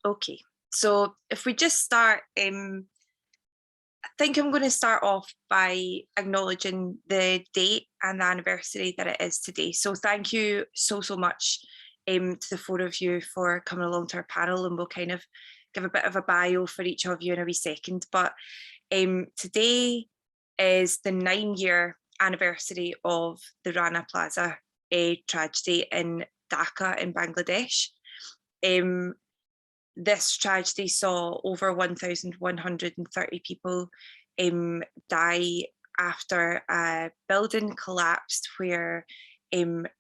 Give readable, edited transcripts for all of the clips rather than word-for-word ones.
Okay, so if we just start, I think I'm going to start off by acknowledging the date and the anniversary that it is today. So thank you so much to the four of you for coming along to our panel, and we'll kind of give a bit of a bio for each of you in a wee second. But today is the 9-year anniversary of the Rana Plaza tragedy in Dhaka in Bangladesh. This tragedy saw over 1,130 people die after a building collapsed where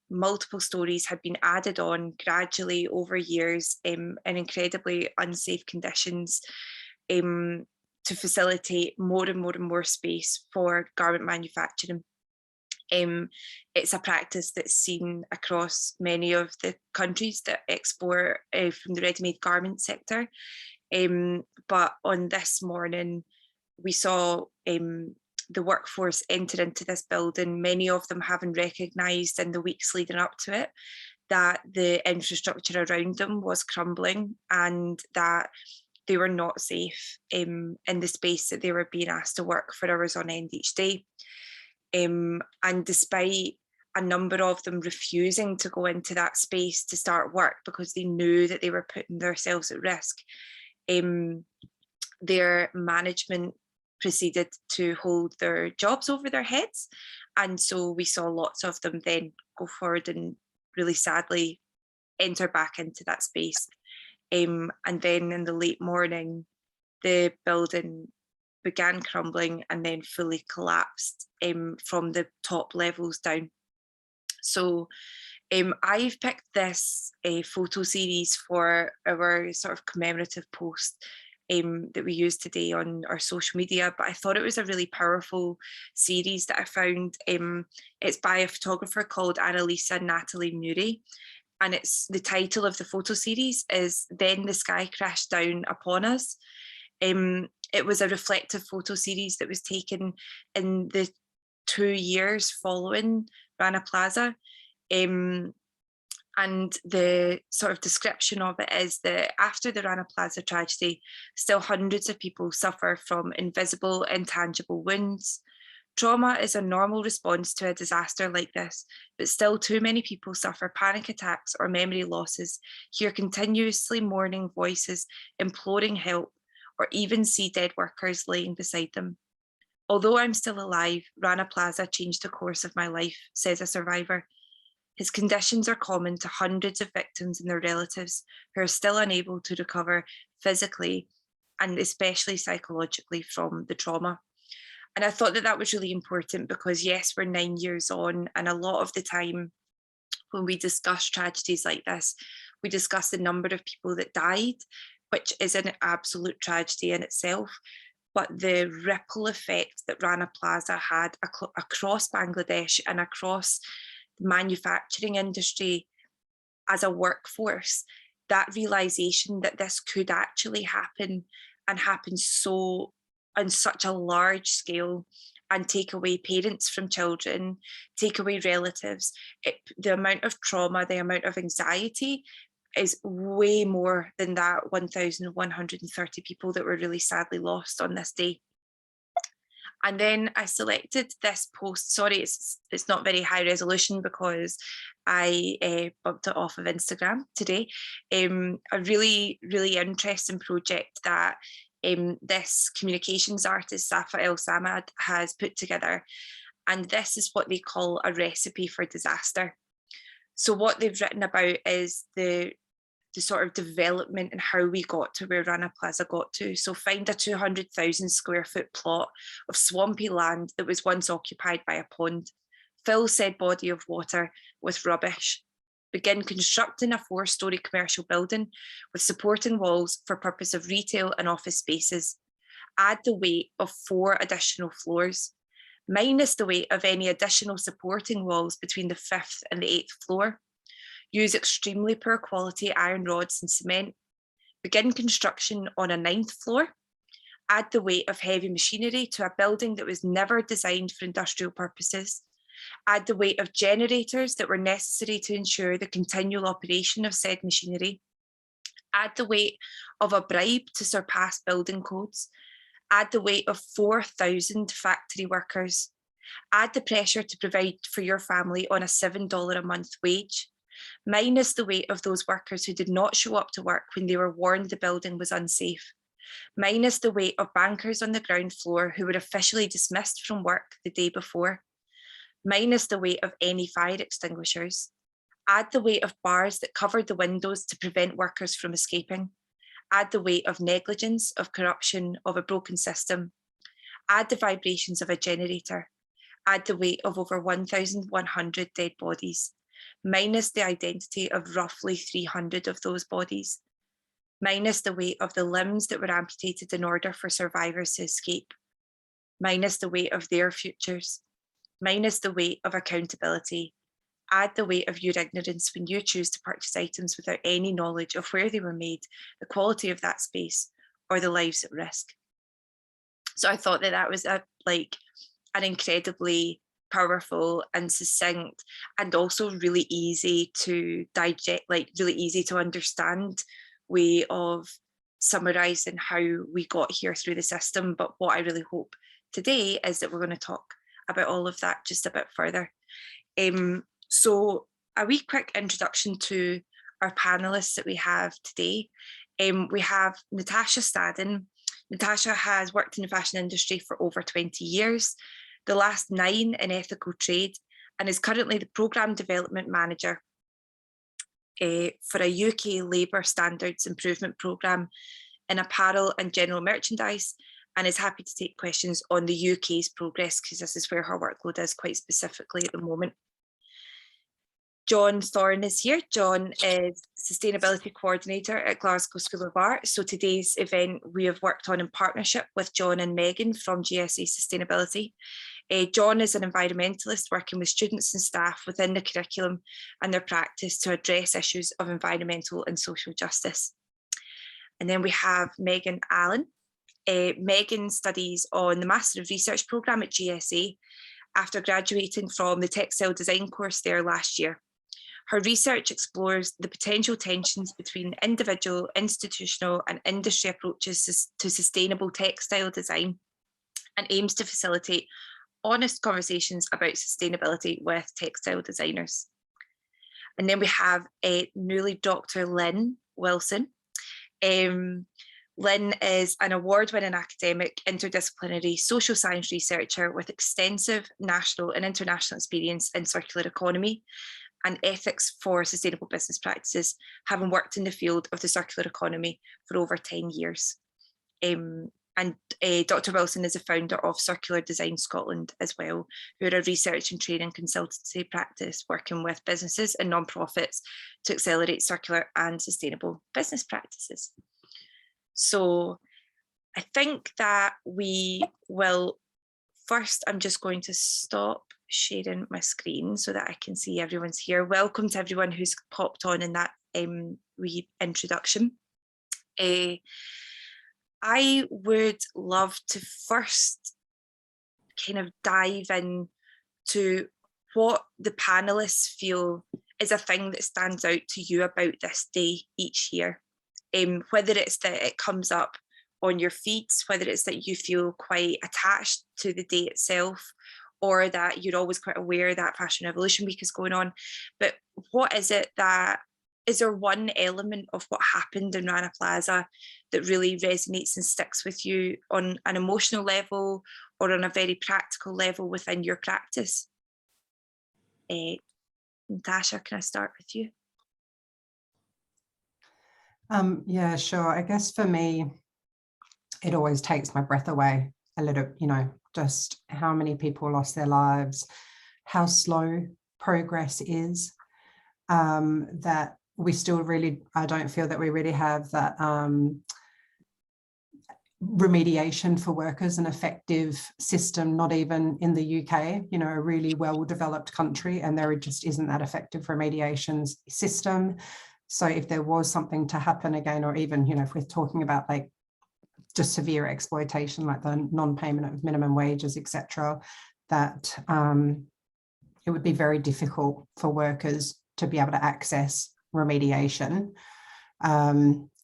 multiple stories had been added on gradually over years in incredibly unsafe conditions to facilitate more and more space for garment manufacturing. It's a practice that's seen across many of the countries that export from the ready-made garment sector. But on this morning, we saw the workforce enter into this building, many of them having recognised in the weeks leading up to it that the infrastructure around them was crumbling and that they were not safe in the space that they were being asked to work for hours on end each day. And despite a number of them refusing to go into that space to start work because they knew that they were putting themselves at risk, their management proceeded to hold their jobs over their heads. And so we saw lots of them then go forward and really sadly enter back into that space. And then in the late morning, the building began crumbling and then fully collapsed from the top levels down. So I've picked this photo series for our sort of commemorative post that we use today on our social media, but I thought it was a really powerful series that I found. It's by a photographer called Annalisa Natalie Murray, and it's the title of the photo series is Then the Sky Crashed Down Upon Us. It was a reflective photo series that was taken in the 2 years following Rana Plaza. And the sort of description of it is that after the Rana Plaza tragedy, still hundreds of people suffer from invisible, intangible wounds. Trauma is a normal response to a disaster like this, but still too many people suffer panic attacks or memory losses, hear continuously mourning voices imploring help, or even see dead workers laying beside them. Although I'm still alive, Rana Plaza changed the course of my life, says a survivor. His conditions are common to hundreds of victims and their relatives who are still unable to recover physically and especially psychologically from the trauma. And I thought that that was really important because, yes, we're 9 years on, and a lot of the time when we discuss tragedies like this, we discuss the number of people that died, which is an absolute tragedy in itself. But the ripple effect that Rana Plaza had across Bangladesh and across the manufacturing industry as a workforce, that realization that this could actually happen and happen so on such a large scale and take away parents from children, take away relatives, the amount of trauma, the amount of anxiety is way more than that 1,130 people that were really sadly lost on this day. And then I selected this post. Sorry, it's not very high resolution because I bumped it off of Instagram today. A really interesting project that this communications artist, Safa El Samad, has put together. And this is what they call a recipe for disaster. So what they've written about is the sort of development and how we got to where Rana Plaza got to. So find a 200,000 square foot plot of swampy land that was once occupied by a pond. Fill said body of water with rubbish. Begin constructing a 4-storey commercial building with supporting walls for purpose of retail and office spaces. Add the weight of 4 additional floors, minus the weight of any additional supporting walls between the 5th and the 8th floor. Use extremely poor quality iron rods and cement. Begin construction on a 9th floor. Add the weight of heavy machinery to a building that was never designed for industrial purposes. Add the weight of generators that were necessary to ensure the continual operation of said machinery. Add the weight of a bribe to surpass building codes. Add the weight of 4,000 factory workers. Add the pressure to provide for your family on a $7 a month wage. Minus the weight of those workers who did not show up to work when they were warned the building was unsafe. Minus the weight of bankers on the ground floor who were officially dismissed from work the day before. Minus the weight of any fire extinguishers. Add the weight of bars that covered the windows to prevent workers from escaping. Add the weight of negligence, of corruption, of a broken system. Add the vibrations of a generator. Add the weight of over 1,100 dead bodies, minus the identity of roughly 300 of those bodies, minus the weight of the limbs that were amputated in order for survivors to escape, minus the weight of their futures, minus the weight of accountability. Add the weight of your ignorance when you choose to purchase items without any knowledge of where they were made, the quality of that space, or the lives at risk. So I thought that that was an incredibly powerful and succinct, and also really easy to digest, really easy to understand way of summarising how we got here through the system. But what I really hope today is that we're going to talk about all of that just a bit further. So a wee quick introduction to our panellists that we have today. We have Natasha Stadden. Natasha has worked in the fashion industry for over 20 years, the last 9 in ethical trade, and is currently the Programme Development Manager for a UK Labour Standards Improvement Programme in apparel and general merchandise, and is happy to take questions on the UK's progress, because this is where her workload is quite specifically at the moment. John Thorne is here. John is Sustainability Coordinator at Glasgow School of Art. So today's event we have worked on in partnership with John and Megan from GSA Sustainability. John is an environmentalist working with students and staff within the curriculum and their practice to address issues of environmental and social justice. And then we have Megan Allen. Megan studies on the Master of Research programme at GSA after graduating from the textile design course there last year. Her research explores the potential tensions between individual, institutional and industry approaches to sustainable textile design, and aims to facilitate honest conversations about sustainability with textile designers. And then we have newly Dr. Lynn Wilson. Lynn is an award-winning academic, interdisciplinary social science researcher with extensive national and international experience in circular economy and ethics for sustainable business practices, having worked in the field of the circular economy for over 10 years. Dr. Wilson is a founder of Circular Design Scotland as well, who are a research and training consultancy practice working with businesses and non-profits to accelerate circular and sustainable business practices. So I think that we will, first I'm just going to stop sharing my screen so that I can see everyone's here. Welcome to everyone who's popped on in that wee introduction. I would love to first kind of dive in to what the panellists feel is a thing that stands out to you about this day each year. Whether it's that it comes up on your feeds, whether it's that you feel quite attached to the day itself, or that you're always quite aware that Fashion Revolution Week is going on. But what is it that, is there one element of what happened in Rana Plaza that really resonates and sticks with you on an emotional level or on a very practical level within your practice? Natasha, can I start with you? Yeah, sure. I guess for me, it always takes my breath away a little, just how many people lost their lives, how slow progress is, that we still really, I don't feel that we really have that remediation for workers, an effective system, not even in the UK, a really well-developed country, and there just isn't that effective remediation system. So if there was something to happen again, or even, if we're talking about like just severe exploitation, like the non-payment of minimum wages, etc., that it would be very difficult for workers to be able to access remediation.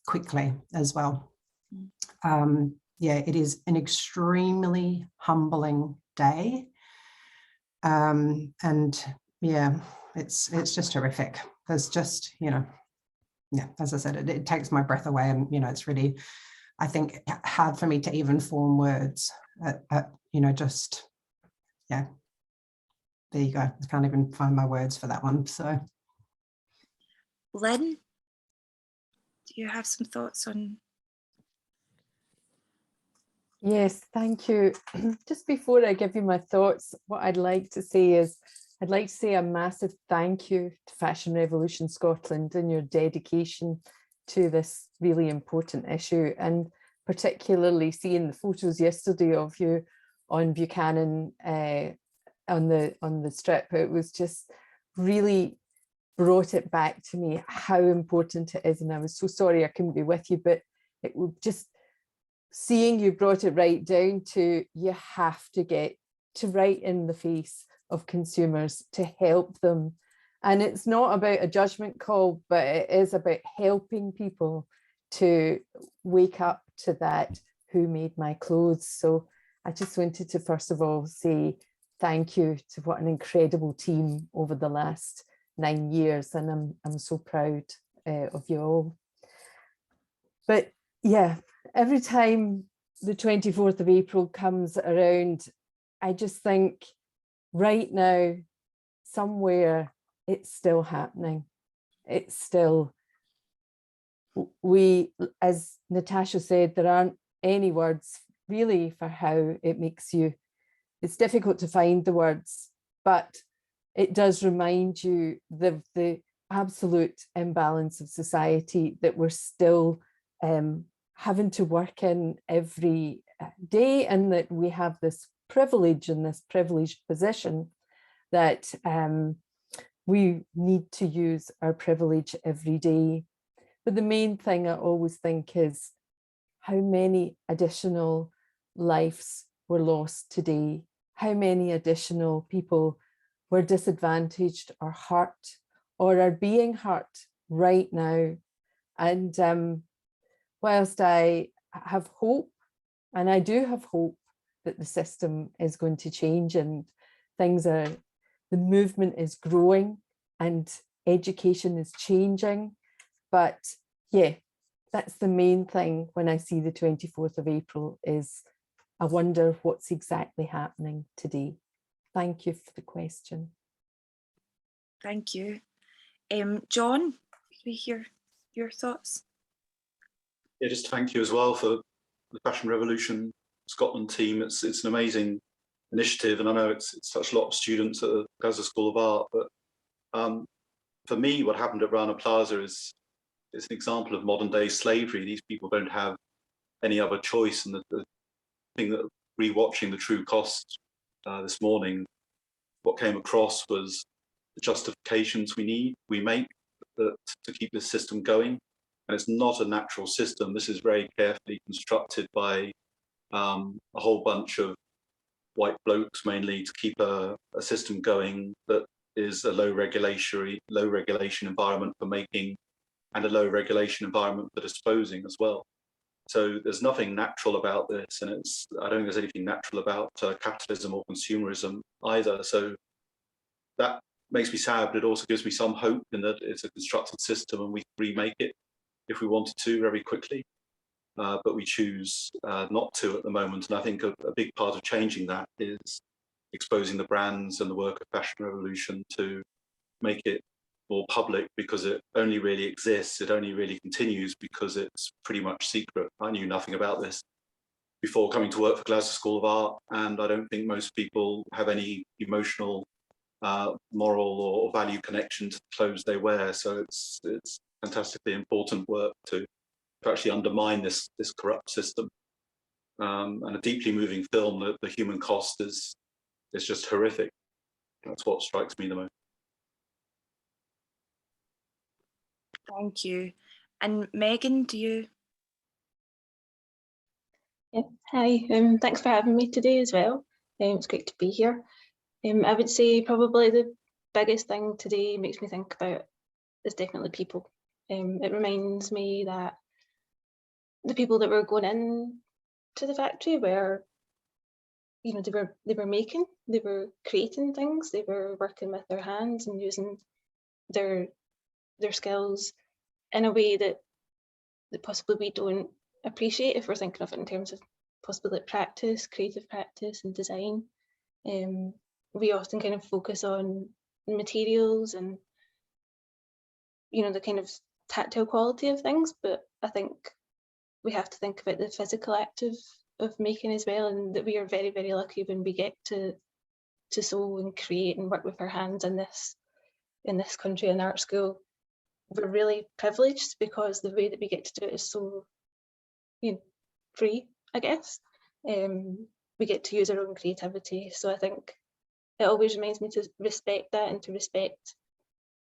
quickly as well. Mm. Yeah, it is an extremely humbling day. And yeah, it's just horrific. There's just, you know, yeah, as I said, it takes my breath away, and, you know, it's really, I think, hard for me to even form words you know, just, yeah, there you go. I can't even find my words for that one. So, Lynn, do you have some thoughts on? Yes, thank you. Just before I give you my thoughts, what I'd like to say is, I'd like to say a massive thank you to Fashion Revolution Scotland and your dedication to this really important issue, and particularly seeing the photos yesterday of you on Buchanan on the strip. It was just really brought it back to me how important it is, and I was so sorry I couldn't be with you, but it would just, seeing you brought it right down to, you have to get to right in the face of consumers to help them. And it's not about a judgment call, but it is about helping people to wake up to that, who made my clothes. So I just wanted to first of all say thank you to what an incredible team over the last 9 years, and I'm so proud of you all. But yeah, every time the 24th of April comes around, I just think right now, somewhere it's still happening. It's still, as Natasha said, there aren't any words really for how it makes you, it's difficult to find the words, but it does remind you the absolute imbalance of society that we're still having to work in every day, and that we have this privilege and this privileged position that we need to use our privilege every day. But the main thing I always think is how many additional lives were lost today, how many additional people were disadvantaged or hurt or are being hurt right now. And whilst I have hope, and I do have hope that the system is going to change and the movement is growing and education is changing. But yeah, that's the main thing when I see the 24th of April is I wonder what's exactly happening today. Thank you for the question. Thank you. John, could we hear your thoughts? Yeah, just thank you as well for the Fashion Revolution Scotland team. It's an amazing initiative, and I know it's such a lot of students at the Glasgow School of Art. But for me, what happened at Rana Plaza is an example of modern day slavery. These people don't have any other choice, and the thing that rewatching the true cost this morning, what came across was the justifications we make to keep this system going. And it's not a natural system. This is very carefully constructed by a whole bunch of white blokes mainly to keep a system going that is a low regulation environment for making and a low regulation environment for disposing as well. So there's nothing natural about this, and I don't think there's anything natural about capitalism or consumerism either. So that makes me sad, but it also gives me some hope in that it's a constructed system and we can remake it if we wanted to very quickly, but we choose not to at the moment. And I think a big part of changing that is exposing the brands and the work of Fashion Revolution to make it more public, because it only really exists, it only really continues because it's pretty much secret. I knew nothing about this before coming to work for Glasgow School of Art, and I don't think most people have any emotional, moral or value connection to the clothes they wear. So it's fantastically important work to actually undermine this corrupt system. And a deeply moving film. The human cost is just horrific. That's what strikes me the most. Thank you. And Megan, do you? Yeah. Hi, thanks for having me today as well. It's great to be here. I would say probably the biggest thing today makes me think about is definitely people. It reminds me that the people that were going in to the factory were, you know, they were creating things, they were working with their hands and using their skills in a way that possibly we don't appreciate if we're thinking of it in terms of possibly like practice, creative practice and design. We often kind of focus on materials and, you know, the kind of tactile quality of things, but I think we have to think about the physical act of making as well, and that we are very, very lucky when we get to sew and create and work with our hands in this country in art school. We're really privileged because the way that we get to do it is so, you know, free, I guess. We get to use our own creativity. So I think it always reminds me to respect that and to respect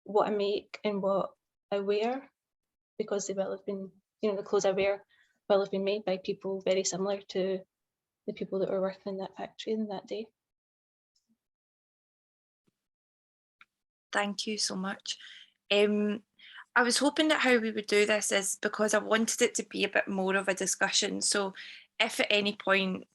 what I make and what I wear, because they will have been, you know, the clothes I wear will have been made by people very similar to the people that were working in that factory in that day. Thank you so much. I was hoping that how we would do this is because I wanted it to be a bit more of a discussion. So if at any point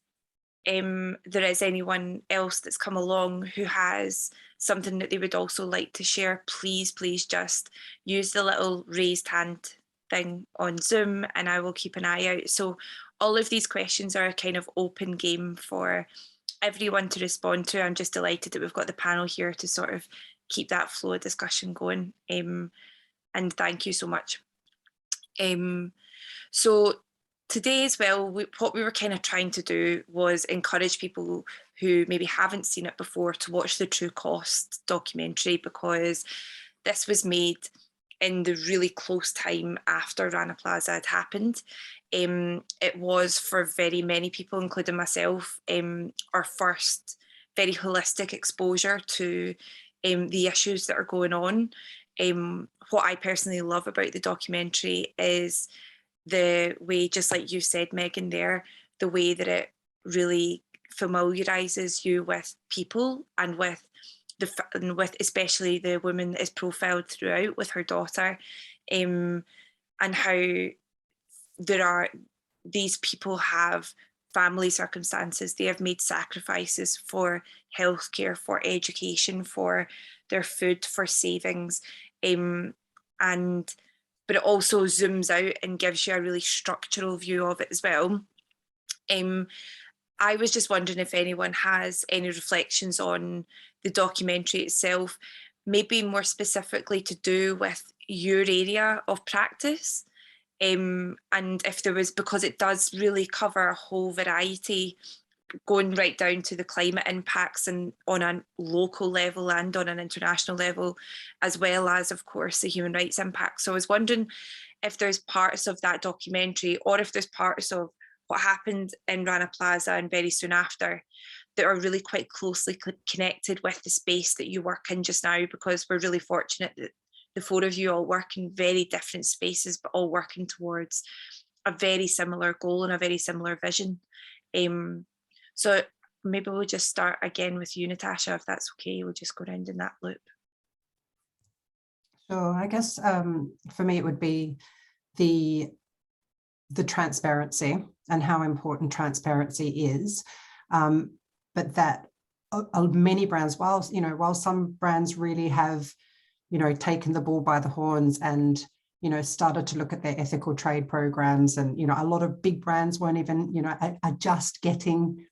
there is anyone else that's come along who has something that they would also like to share, please just use the little raised hand thing on Zoom and I will keep an eye out. So all of these questions are a kind of open game for everyone to respond to. I'm just delighted that we've got the panel here to sort of keep that flow of discussion going. And thank you so much. So today as well, what we were kind of trying to do was encourage people who maybe haven't seen it before to watch the True Cost documentary, because this was made in the really close time after Rana Plaza had happened. It was for very many people, including myself, our first very holistic exposure to the issues that are going on. What I personally love about the documentary is the way, just like you said, Megan, there, the way that it really familiarises you with people and with especially the woman that is profiled throughout with her daughter, and how these people have family circumstances. They have made sacrifices for healthcare, for education, for their food, for savings, but it also zooms out and gives you a really structural view of it as well. I was just wondering if anyone has any reflections on the documentary itself, maybe more specifically to do with your area of practice. And if there was, because it does really cover a whole variety, going right down to the climate impacts and on a local level and on an international level, as well as, of course, the human rights impact. So I was wondering if there's parts of that documentary, or if there's parts of what happened in Rana Plaza and very soon after, that are really quite closely connected with the space that you work in just now, because we're really fortunate that the four of you all work in very different spaces, but all working towards a very similar goal and a very similar vision. So maybe we'll just start again with you, Natasha, if that's okay. We'll just go around in that loop. Sure. I guess for me, it would be the transparency and how important transparency is. But that many brands, while some brands really have, taken the bull by the horns and, started to look at their ethical trade programs, and, a lot of big brands weren't even, are just getting,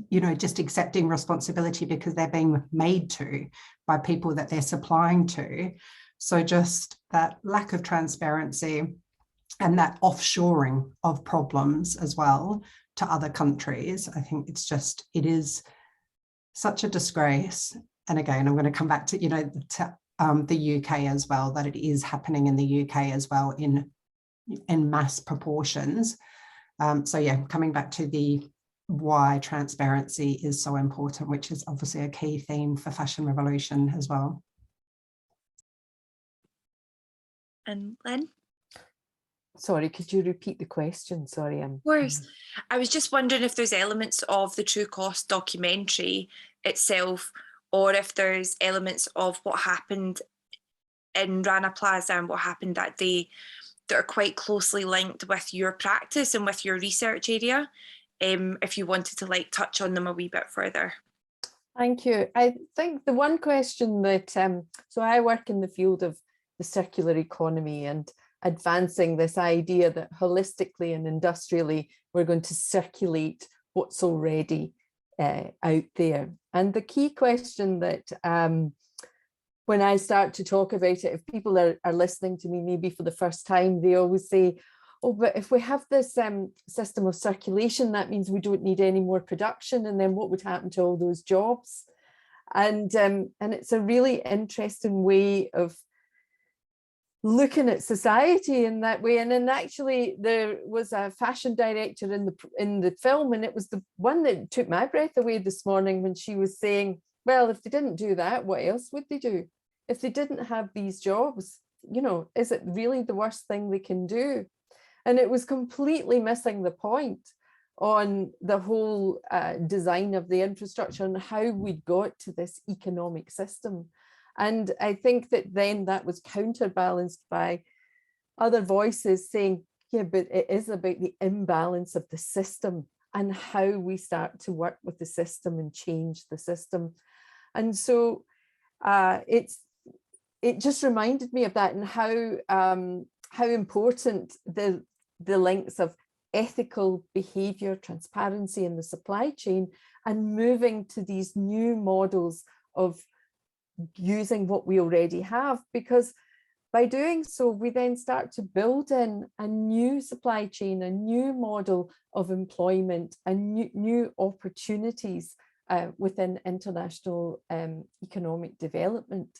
just accepting responsibility because they're being made to by people that they're supplying to. So just that lack of transparency and that offshoring of problems as well to other countries, I think it is such a disgrace. And again, I'm going to come back to, the UK as well, that it is happening in the UK as well in mass proportions. So yeah, coming back to why transparency is so important, which is obviously a key theme for Fashion Revolution as well. And Lynn? Sorry, could you repeat the question? Sorry. Of course. I was just wondering if there's elements of the True Cost documentary itself, or if there's elements of what happened in Rana Plaza and what happened that day that are quite closely linked with your practice and with your research area, if you wanted to like touch on them a wee bit further. Thank you. I think the one question that, so I work in the field of the circular economy and advancing this idea that holistically and industrially we're going to circulate what's already out there. And the key question that when I start to talk about it, if people are listening to me maybe for the first time, they always say, oh, but if we have this system of circulation, that means we don't need any more production. And then what would happen to all those jobs? And it's a really interesting way of looking at society in that way. And then actually there was a fashion director in the film, and it was the one that took my breath away this morning when she was saying, well, if they didn't do that, what else would they do? If they didn't have these jobs, you know, is it really the worst thing they can do? And it was completely missing the point on the whole design of the infrastructure and how we got to this economic system. And I think that then that was counterbalanced by other voices saying, yeah, but it is about the imbalance of the system and how we start to work with the system and change the system. And so it just reminded me of that and how important the links of ethical behavior, transparency in the supply chain, and moving to these new models of using what we already have, because by doing so, we then start to build in a new supply chain, a new model of employment, and new opportunities within international economic development.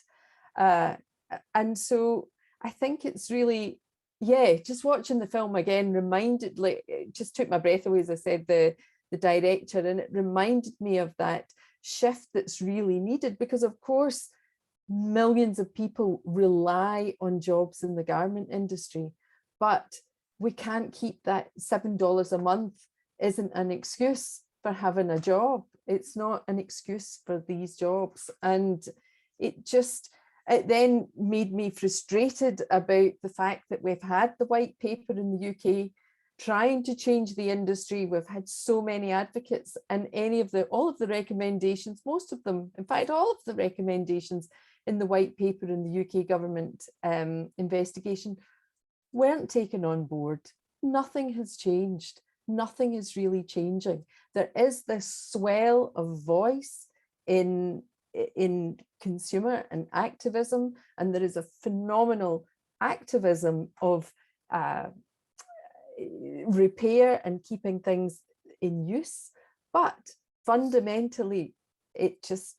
And so I think it's really, yeah, just watching the film again reminded, like, it just took my breath away, as I said, the director, and it reminded me of that shift that's really needed, because of course, millions of people rely on jobs in the garment industry, but we can't keep that $7 a month isn't an excuse for having a job. It's not an excuse for these jobs. And it then made me frustrated about the fact that we've had the white paper in the UK trying to change the industry. We've had so many advocates, and all of the recommendations, most of them, in fact, all of the recommendations in the white paper in the UK government investigation weren't taken on board. Nothing has changed. Nothing is really changing. There is this swell of voice in consumer and activism, and there is a phenomenal activism of repair and keeping things in use, but fundamentally it just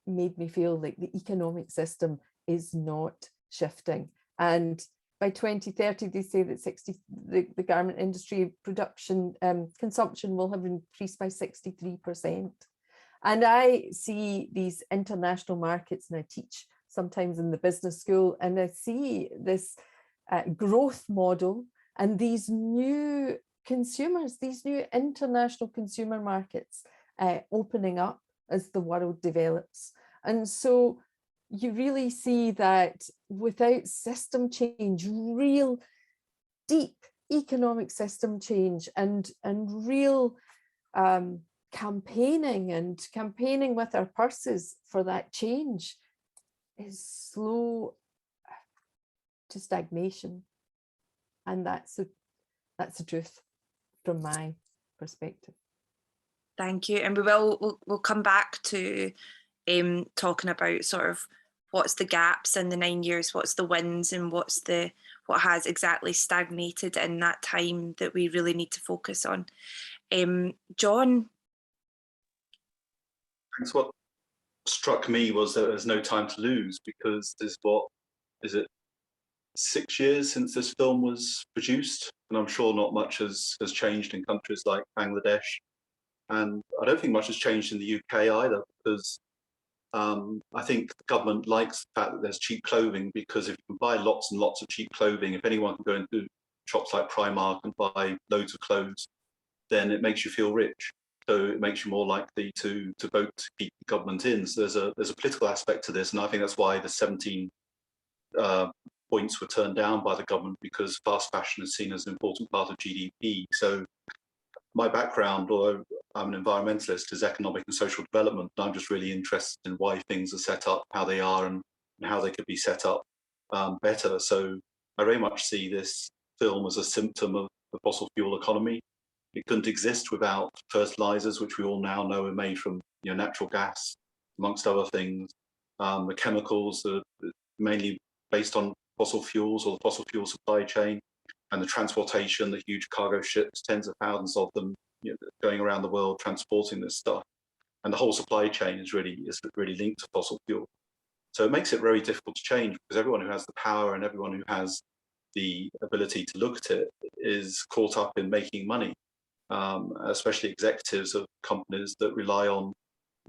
made me feel like the economic system is not shifting. And by 2030 they say that the garment industry production consumption will have increased by 63%. And I see these international markets, and I teach sometimes in the business school, and I see this growth model and these new consumers, these new international consumer markets opening up as the world develops. And so you really see that without system change, real deep economic system change, and real campaigning with our purses for that change, is slow to stagnation. And that's the truth from my perspective. Thank you. And we'll come back to talking about sort of what's the gaps in the 9 years, what's the wins, and what has exactly stagnated in that time that we really need to focus on. John? Thanks. What struck me was that there's no time to lose, because there's 6 years since this film was produced, and I'm sure not much has changed in countries like Bangladesh, and I don't think much has changed in the UK either, because I think the government likes the fact that there's cheap clothing, because if you can buy lots and lots of cheap clothing, if anyone can go into shops like Primark and buy loads of clothes, then it makes you feel rich. So it makes you more likely to vote to keep the government in. So there's a political aspect to this, and I think that's why the 17 points were turned down by the government because fast fashion is seen as an important part of GDP. So my background, although I'm an environmentalist, is economic and social development. I'm just really interested in why things are set up, how they are, and how they could be set up better. So I very much see this film as a symptom of the fossil fuel economy. It couldn't exist without fertilizers, which we all now know are made from natural gas, amongst other things. The chemicals that are mainly based on fossil fuels or the fossil fuel supply chain, and the transportation, the huge cargo ships, tens of thousands of them going around the world transporting this stuff. And the whole supply chain is really linked to fossil fuel. So it makes it very difficult to change, because everyone who has the power and everyone who has the ability to look at it is caught up in making money, especially executives of companies that rely on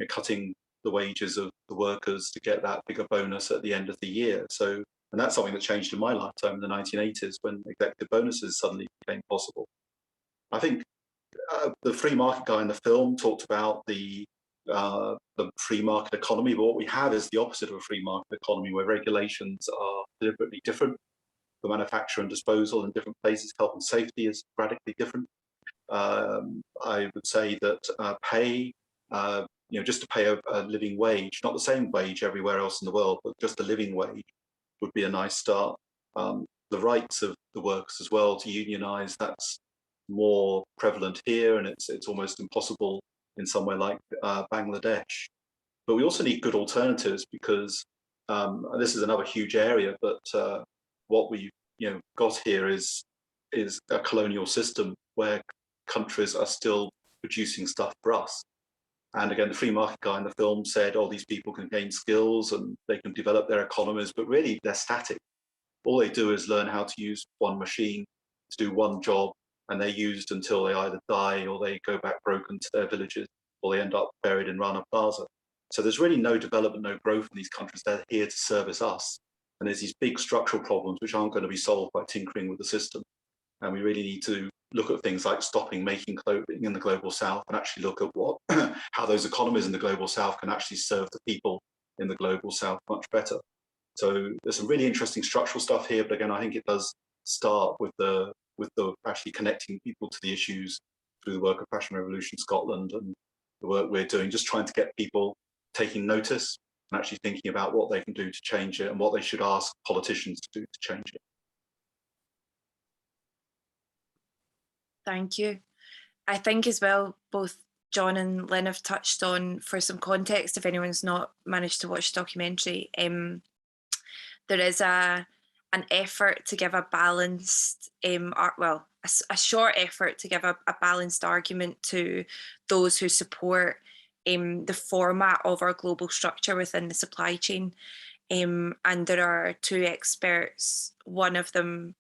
cutting the wages of the workers to get that bigger bonus at the end of the year. So, and that's something that changed in my lifetime in the 1980s, when executive bonuses suddenly became possible. I think the free market guy in the film talked about the free market economy, but what we have is the opposite of a free market economy, where regulations are deliberately different for manufacture and disposal in different places. Health and safety is radically different. I would say that pay, just to pay a living wage, not the same wage everywhere else in the world, but just a living wage would be a nice start. The rights of the workers as well to unionize, that's more prevalent here, and it's almost impossible in somewhere like Bangladesh. But we also need good alternatives, because this is another huge area, but what we've got here is a colonial system where countries are still producing stuff for us. And again, the free market guy in the film said, oh, these people can gain skills and they can develop their economies, but really they're static. All they do is learn how to use one machine to do one job, and they're used until they either die or they go back broken to their villages, or they end up buried in Rana Plaza. So there's really no development, no growth in these countries. They're here to service us. And there's these big structural problems which aren't going to be solved by tinkering with the system. And we really need to look at things like stopping making clothing in the global south, and actually look at how those economies in the global south can actually serve the people in the global south much better. So there's some really interesting structural stuff here, but again, I think it does start with the actually connecting people to the issues through the work of Fashion Revolution Scotland and the work we're doing, just trying to get people taking notice and actually thinking about what they can do to change it and what they should ask politicians to do to change it. Thank you. I think as well, both John and Lynn have touched on, for some context, if anyone's not managed to watch the documentary, there is an effort to give a balanced, a short effort to give a balanced argument to those who support the format of our global structure within the supply chain. And there are two experts, one of them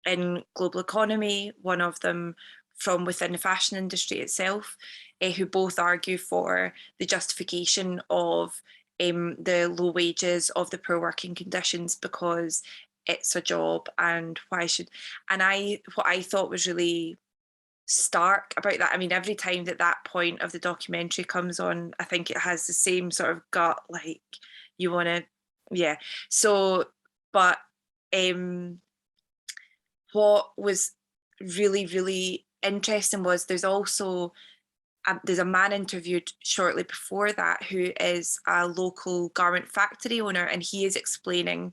in global economy, one of them from within the fashion industry itself, who both argue for the justification of the low wages, of the poor working conditions, because it's a job, and why should, and what I thought was really stark about that, I mean, every time that point of the documentary comes on, I think it has the same sort of gut, like, you want to, yeah. So, but what was really, really interesting was there's also there's a man interviewed shortly before that who is a local garment factory owner, and he is explaining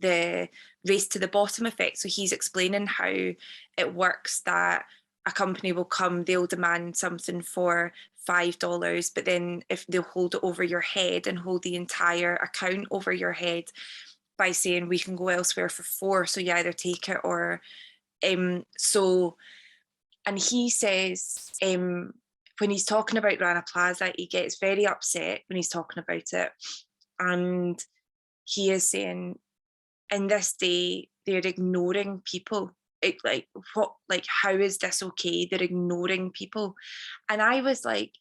the race to the bottom effect. So he's explaining how it works, that a company will come, they'll demand something for $5, but then if they'll hold it over your head and hold the entire account over your head by saying we can go elsewhere for $4, so you either take it or so. And he says when he's talking about Rana Plaza, he gets very upset when he's talking about it, and he is saying in this day they're ignoring people. How is this okay? They're ignoring people. And I was like,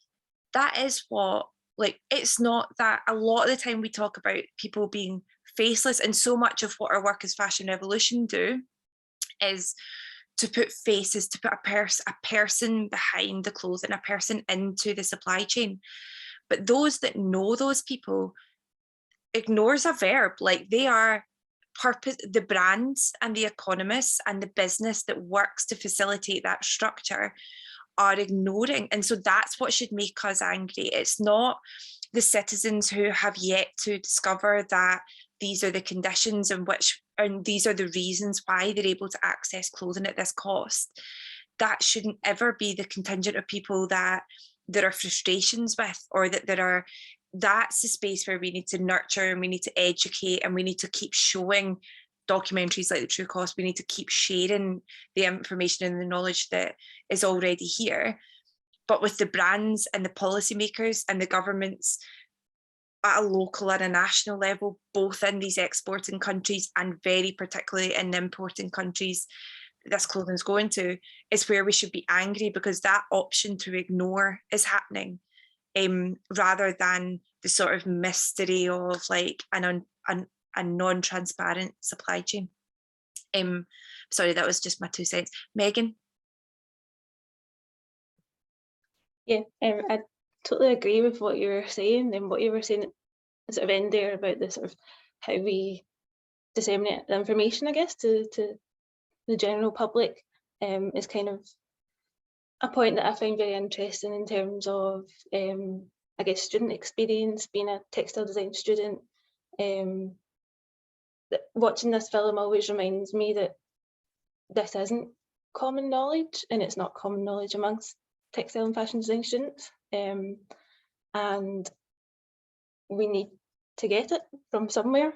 that is what, like, it's not that a lot of the time we talk about people being faceless, and so much of what our work as Fashion Revolution do is to put faces, to put a person behind the clothing, a person into the supply chain. But those that know those people, ignores a verb, like they are purpose, the brands and the economists and the business that works to facilitate that structure are ignoring. And so that's what should make us angry. It's not the citizens who have yet to discover that these are the conditions in which, and these are the reasons why they're able to access clothing at this cost. That shouldn't ever be the contingent of people that there are frustrations with, or that there are, that's the space where we need to nurture and we need to educate and we need to keep showing documentaries like The True Cost. We need to keep sharing the information and the knowledge that is already here. But with the brands and the policymakers and the governments at a local and a national level, both in these exporting countries and very particularly in the importing countries this clothing is going to, is where we should be angry, because that option to ignore is happening, rather than the sort of mystery of like a non-transparent supply chain. Sorry, that was just my 2 cents. Megan? Yeah, I totally agree with what you were saying, and what you were saying at sort of end there about the sort of how we disseminate the information, I guess, to the general public, is kind of a point that I find very interesting in terms of, I guess, student experience, being a textile design student. Watching this film always reminds me that this isn't common knowledge, and it's not common knowledge amongst textile and fashion design students, and we need to get it from somewhere.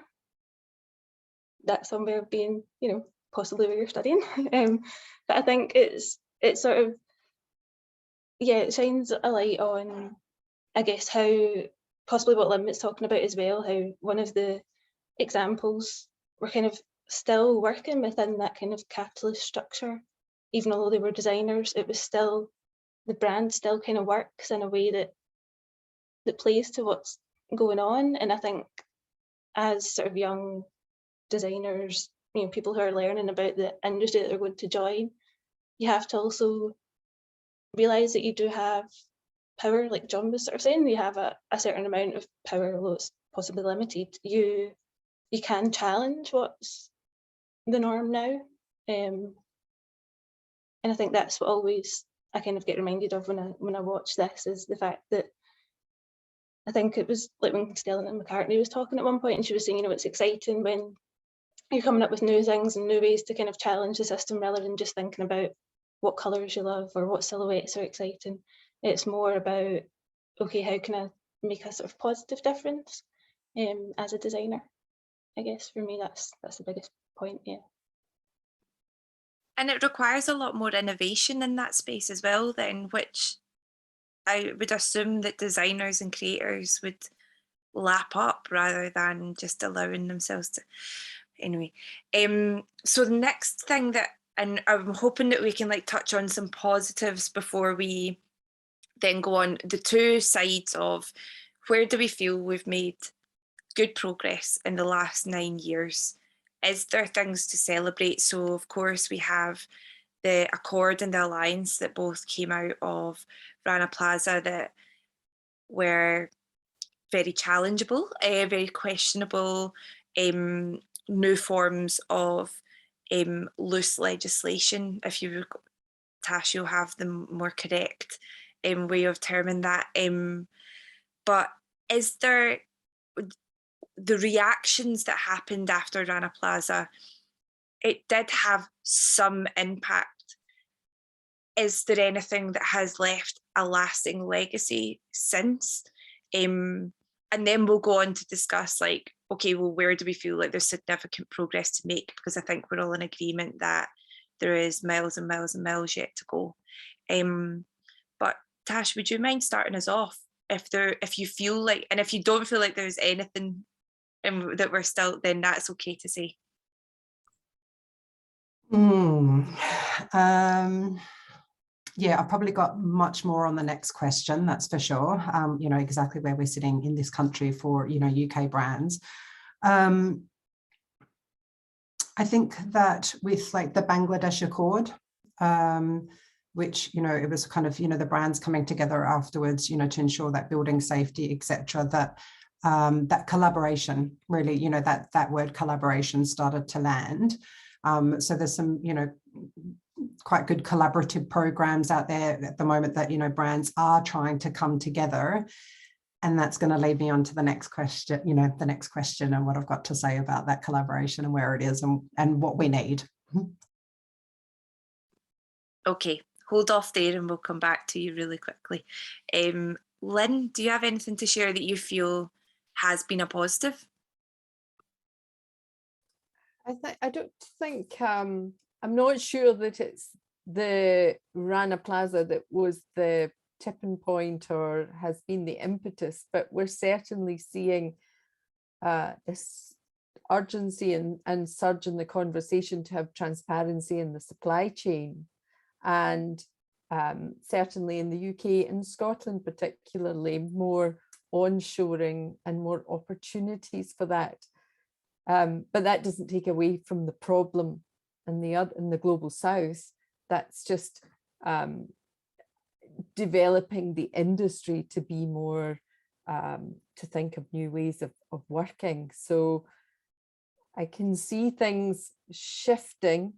That somewhere being, you know, possibly where you're studying. But I think it's sort of, yeah, it shines a light on, I guess, how possibly what Lynn was talking about as well, how one of the examples were kind of still working within that kind of capitalist structure. Even though they were designers, it was still, the brand still kind of works in a way that plays to what's going on. And I think as sort of young designers, you know, people who are learning about the industry that they're going to join, you have to also realise that you do have power, like John was sort of saying, you have a certain amount of power, although it's possibly limited. You can challenge what's the norm now. And I think that's what always I kind of get reminded of when I watch this, is the fact that I think it was like when Stella and McCartney was talking at one point, and she was saying, you know, it's exciting when you're coming up with new things and new ways to kind of challenge the system, rather than just thinking about what colours you love or what silhouettes are exciting. It's more about, okay, how can I make a sort of positive difference as a designer? I guess for me, that's the biggest point, yeah. And it requires a lot more innovation in that space as well then, which I would assume that designers and creators would lap up rather than just allowing themselves to. Anyway, so the next thing that, and I'm hoping that we can like touch on some positives before we then go on, the two sides of where do we feel we've made good progress in the last 9 years? Is there things to celebrate? So of course we have the Accord and the Alliance that both came out of Rana Plaza that were very challengeable, very questionable, new forms of loose legislation, if you, Tash, you'll have the more correct way of terming that. But is there, the reactions that happened after Rana Plaza, it did have some impact. Is there anything that has left a lasting legacy since? And then we'll go on to discuss like, okay, well, where do we feel like there's significant progress to make? Because I think we're all in agreement that there is miles and miles and miles yet to go. But Tash, would you mind starting us off? If you feel like, and if you don't feel like there's anything that we're still, then that's okay to say. Yeah, I've probably got much more on the next question, that's for sure. You know, exactly where we're sitting in this country for, you know, UK brands. I think that with like the Bangladesh Accord, which, you know, it was kind of, you know, the brands coming together afterwards, you know, to ensure that building safety, etc., that that collaboration really, you know, that word collaboration started to land. So there's some, you know, quite good collaborative programs out there at the moment that, you know, brands are trying to come together. And that's going to lead me on to the next question, you know, the next question and what I've got to say about that collaboration and where it is and what we need. Okay, hold off there and we'll come back to you really quickly. Lynn, do you have anything to share that you feel has been a positive? I don't think, I'm not sure that it's the Rana Plaza that was the tipping point or has been the impetus, but we're certainly seeing this urgency and surge in the conversation to have transparency in the supply chain. And certainly in the UK and Scotland particularly, more onshoring and more opportunities for that. But that doesn't take away from the problem in the global south. That's just developing the industry to be more, to think of new ways of working. So I can see things shifting,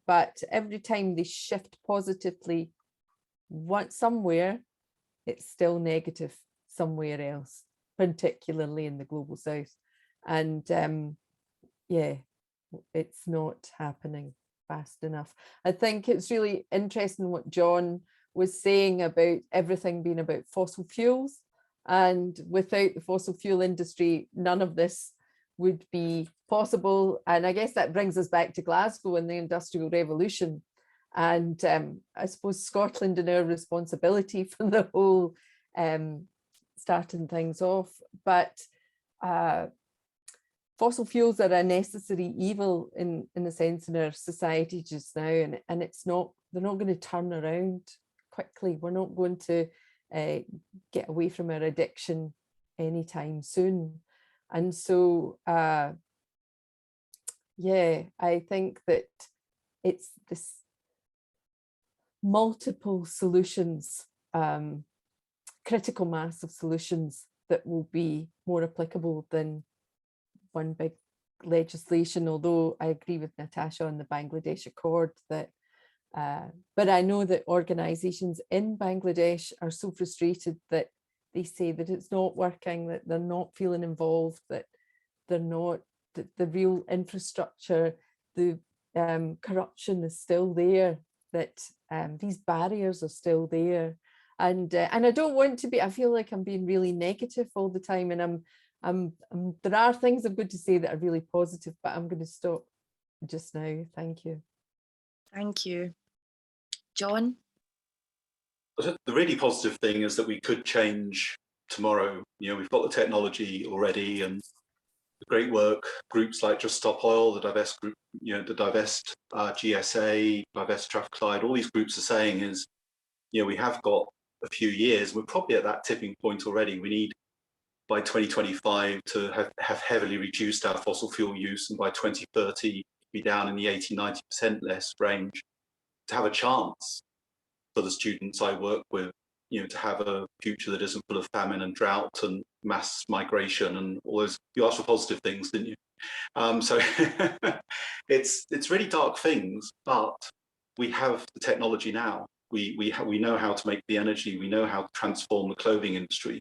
but every time they shift positively somewhere, it's still negative somewhere else, particularly in the global south. And yeah, it's not happening fast enough. I think it's really interesting what John was saying about everything being about fossil fuels. And without the fossil fuel industry, none of this would be possible. And I guess that brings us back to Glasgow and the Industrial Revolution. And I suppose Scotland and our responsibility for the whole starting things off. But fossil fuels are a necessary evil in a sense in our society just now, and it's not, they're not going to turn around quickly. We're not going to get away from our addiction anytime soon. And so yeah, I think that it's this multiple solutions, critical mass of solutions that will be more applicable than one big legislation, although I agree with Natasha on the Bangladesh Accord that, but I know that organisations in Bangladesh are so frustrated that they say that it's not working, that they're not feeling involved, that they're not, that the real infrastructure, the corruption is still there, that these barriers are still there. And I don't want to be, I feel like I'm being really negative all the time, and there are things I'm going to say that are really positive, but I'm going to stop just now. Thank you. Thank you. John? The really positive thing is that we could change tomorrow. You know, we've got the technology already, and the great work groups like Just Stop Oil, the Divest Group, you know, the Divest GSA, Divest Traffic Light, all these groups are saying is, you know, we have got a few years. We're probably at that tipping point already. We need by 2025 to have heavily reduced our fossil fuel use, and by 2030 be down in the 80–90% less range, to have a chance for the students I work with, you know, to have a future that isn't full of famine and drought and mass migration and all those. You asked for positive things, didn't you? So it's really dark things, but we have the technology now. We know how to make the energy. We know how to transform the clothing industry.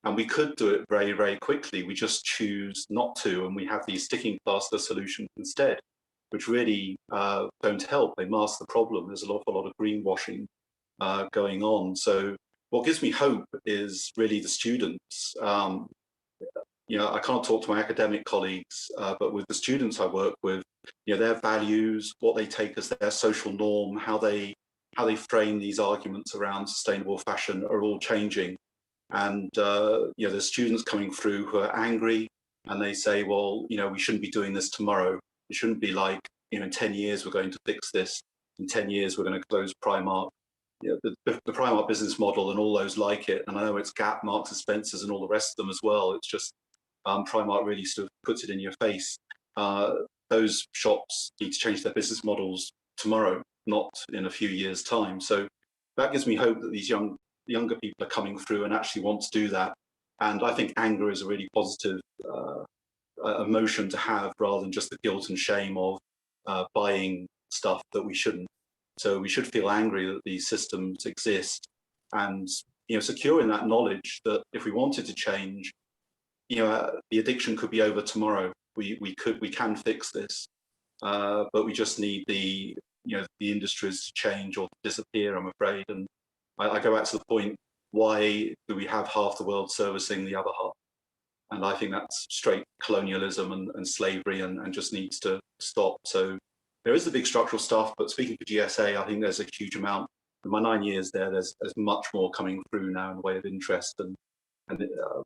And we could do it very, very quickly. We just choose not to, and we have these sticking plaster solutions instead, which really don't help. They mask the problem. There's a lot of greenwashing going on. So what gives me hope is really the students. You know, I can't talk to my academic colleagues, but with the students I work with, you know, their values, what they take as their social norm, how they frame these arguments around sustainable fashion are all changing. And you know, there's students coming through who are angry, and they say, well, you know, we shouldn't be doing this tomorrow. It shouldn't be like, you know, in 10 years we're going to fix this. In 10 years we're going to close Primark. You know, the Primark business model and all those like it, and I know it's Gap, Marks and Spencer's, and all the rest of them as well. It's just Primark really sort of puts it in your face. Those shops need to change their business models tomorrow, not in a few years' time. So that gives me hope that these younger people are coming through and actually want to do that. And I think anger is a really positive emotion to have, rather than just the guilt and shame of buying stuff that we shouldn't. So we should feel angry that these systems exist, and secure in that knowledge that if we wanted to change, the addiction could be over tomorrow. We can fix this, but we just need the industries to change or disappear, I'm afraid. And I go back to the point: why do we have half the world servicing the other half? And I think that's straight colonialism and slavery, and just needs to stop. So there is the big structural stuff, but speaking for GSA, I think there's a huge amount. In my 9 years there, there's much more coming through now in the way of interest and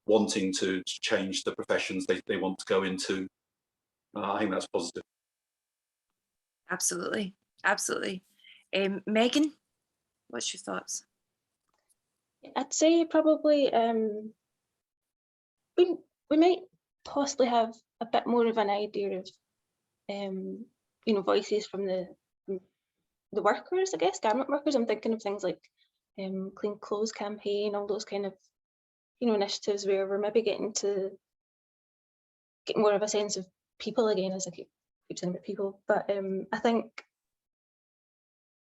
wanting to change the professions they want to go into. I think that's positive. Absolutely, absolutely. Megan, what's your thoughts? I'd say probably we might possibly have a bit more of an idea of voices from the workers, I guess, garment workers. I'm thinking of things like Clean Clothes campaign, all those kind of initiatives where we're maybe getting more of a sense of people again, as I keep saying about people. But I think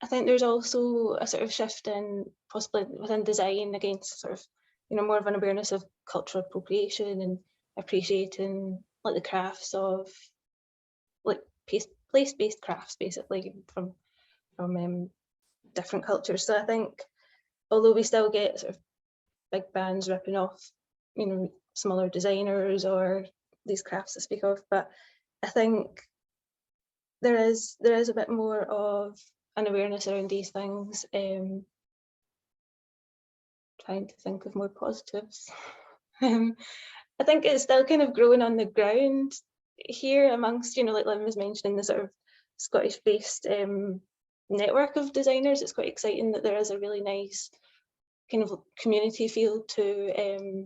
there's also a sort of shift in possibly within design against sort of more of an awareness of cultural appropriation and appreciating like the crafts of like place-based crafts, basically from different cultures. So I think although we still get sort of big brands ripping off smaller designers or these crafts to speak of, but I think there is a bit more of an awareness around these things. Trying to think of more positives. I think it's still kind of growing on the ground here amongst, like Lynn was mentioning, the sort of Scottish-based network of designers. It's quite exciting that there is a really nice kind of community feel to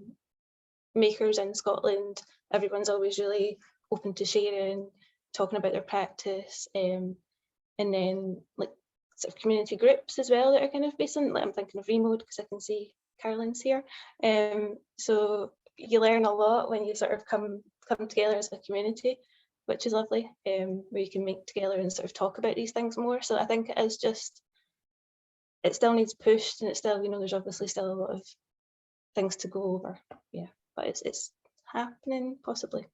makers in Scotland. Everyone's always really open to sharing, talking about their practice, and then like sort of community groups as well that are kind of based on, like I'm thinking of Remode because I can see Caroline's here. So you learn a lot when you sort of come together as a community, which is lovely, where you can meet together and sort of talk about these things more. So I think it is just, it still needs pushed, and it's still, there's obviously still a lot of things to go over. Yeah, but it's happening possibly.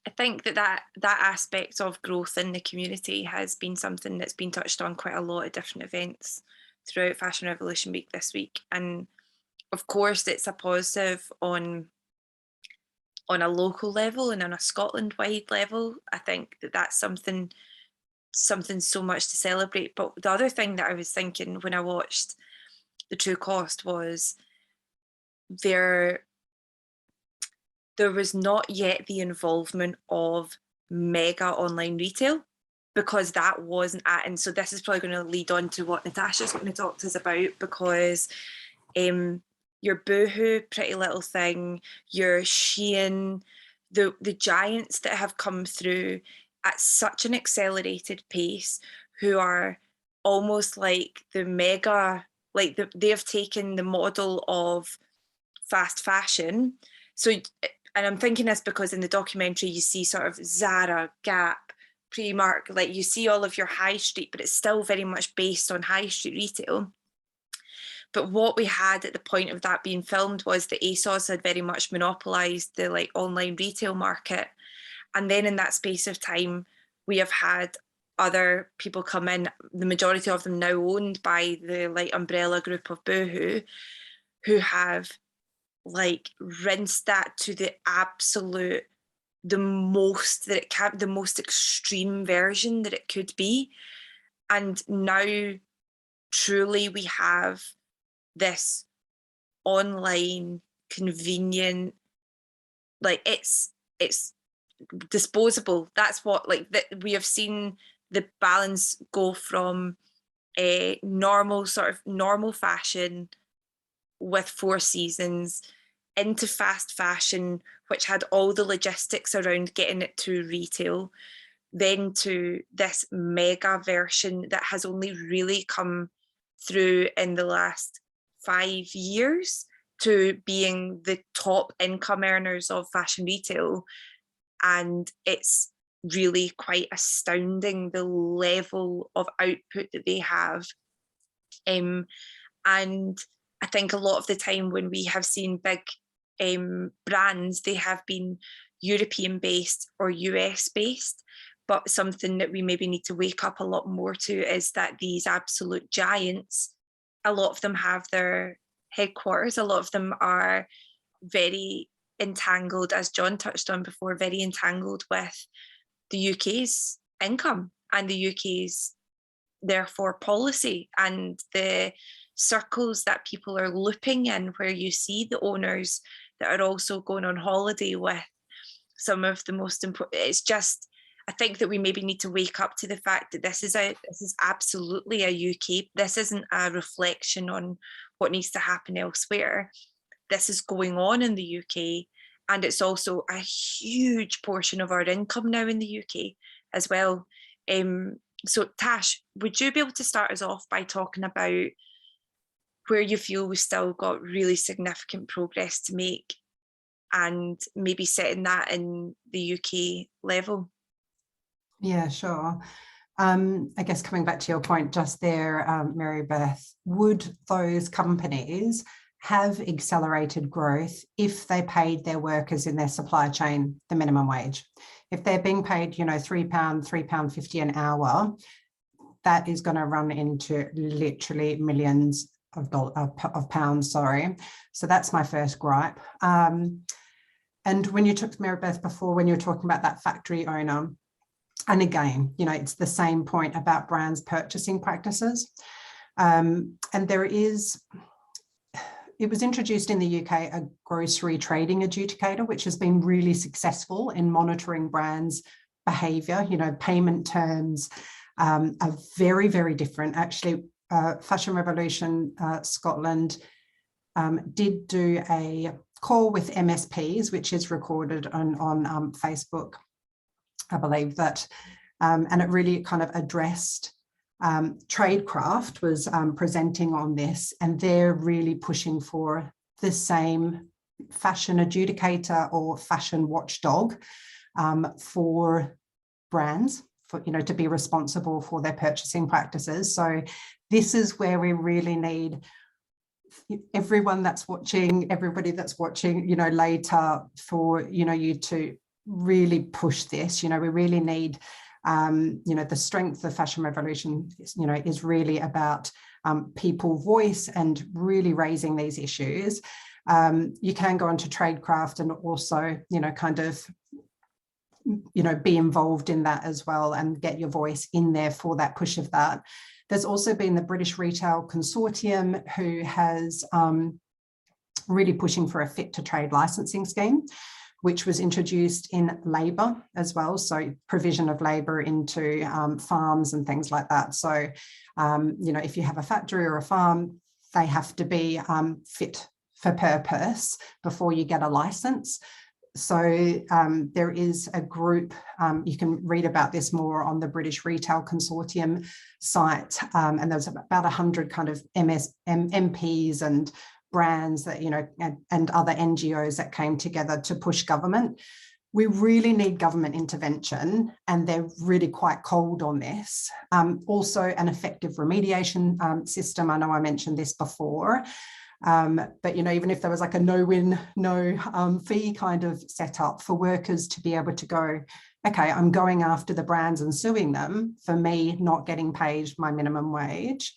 I think that aspect of growth in the community has been something that's been touched on quite a lot at different events throughout Fashion Revolution Week this week. And of course, it's a positive on a local level and on a Scotland-wide level. I think that's something so much to celebrate. But the other thing that I was thinking when I watched The True Cost was there was not yet the involvement of mega online retail, because that wasn't at, and so this is probably going to lead on to what Natasha's going to talk to us about, because your Boohoo, Pretty Little Thing, your Shein, the giants that have come through at such an accelerated pace, who are almost like the mega, like they have taken the model of fast fashion. So, and I'm thinking this because in the documentary you see sort of Zara, Gap, Primark, like you see all of your high street, but it's still very much based on high street retail. But what we had at the point of that being filmed was that ASOS had very much monopolised the like online retail market. And then in that space of time, we have had other people come in, the majority of them now owned by the like umbrella group of Boohoo, who have like rinsed that to the absolute, the most that it can, the most extreme version that it could be. And now truly we have this online convenient, like it's disposable. That's what, like, that we have seen the balance go from a normal fashion with 4 seasons into fast fashion, which had all the logistics around getting it to retail, then to this mega version that has only really come through in the last 5 years to being the top income earners of fashion retail. And it's really quite astounding the level of output that they have. And I think a lot of the time when we have seen big brands, they have been European based or US based. But something that we maybe need to wake up a lot more to is that these absolute giants, a lot of them have their headquarters, a lot of them are very entangled, as John touched on before, very entangled with the UK's income and the UK's therefore policy, and the circles that people are looping in, where you see the owners that are also going on holiday with some of the most important. It's just, I think that we maybe need to wake up to the fact that this is absolutely a UK. This isn't a reflection on what needs to happen elsewhere. This is going on in the UK, and it's also a huge portion of our income now in the UK as well. So Tash, would you be able to start us off by talking about where you feel we've still got really significant progress to make, and maybe setting that in the UK level? Yeah, sure. I guess coming back to your point just there, Mary Beth, would those companies have accelerated growth if they paid their workers in their supply chain the minimum wage? If they're being paid, you know, £3.50 an hour, that is going to run into literally millions of pounds, sorry. So that's my first gripe. And when you took Mary Beth before, when you were talking about that factory owner, and again, you know, it's the same point about brands' purchasing practices. And it was introduced in the UK, a grocery trading adjudicator, which has been really successful in monitoring brands' behaviour. You know, payment terms are very, very different. Actually, Fashion Revolution Scotland did do a call with MSPs, which is recorded on Facebook, I believe that, and it really kind of addressed Tradecraft was presenting on this, and they're really pushing for the same fashion adjudicator or fashion watchdog for brands, for, you know, to be responsible for their purchasing practices. So this is where we really need everyone that's watching, everybody that's watching, you know, later, for, you know, you to really push this. You know, we really need, you know, the strength of Fashion Revolution, you know, is really about people voice and really raising these issues. You can go onto Tradecraft and also, you know, kind of, you know, be involved in that as well and get your voice in there for that push of that. There's also been the British Retail Consortium, who has really pushing for a fit to trade licensing scheme, which was introduced in labour as well. So provision of labour into farms and things like that. So, you know, if you have a factory or a farm, they have to be fit for purpose before you get a licence. So there is a group, you can read about this more on the British Retail Consortium site, and there's about 100 kind of MPs and brands that, you know, and other NGOs that came together to push government. We really need government intervention, and they're really quite cold on this. Also an effective remediation system. I know I mentioned this before, but, you know, even if there was like a no-win, no fee kind of setup for workers to be able to go, okay, I'm going after the brands and suing them for me not getting paid my minimum wage.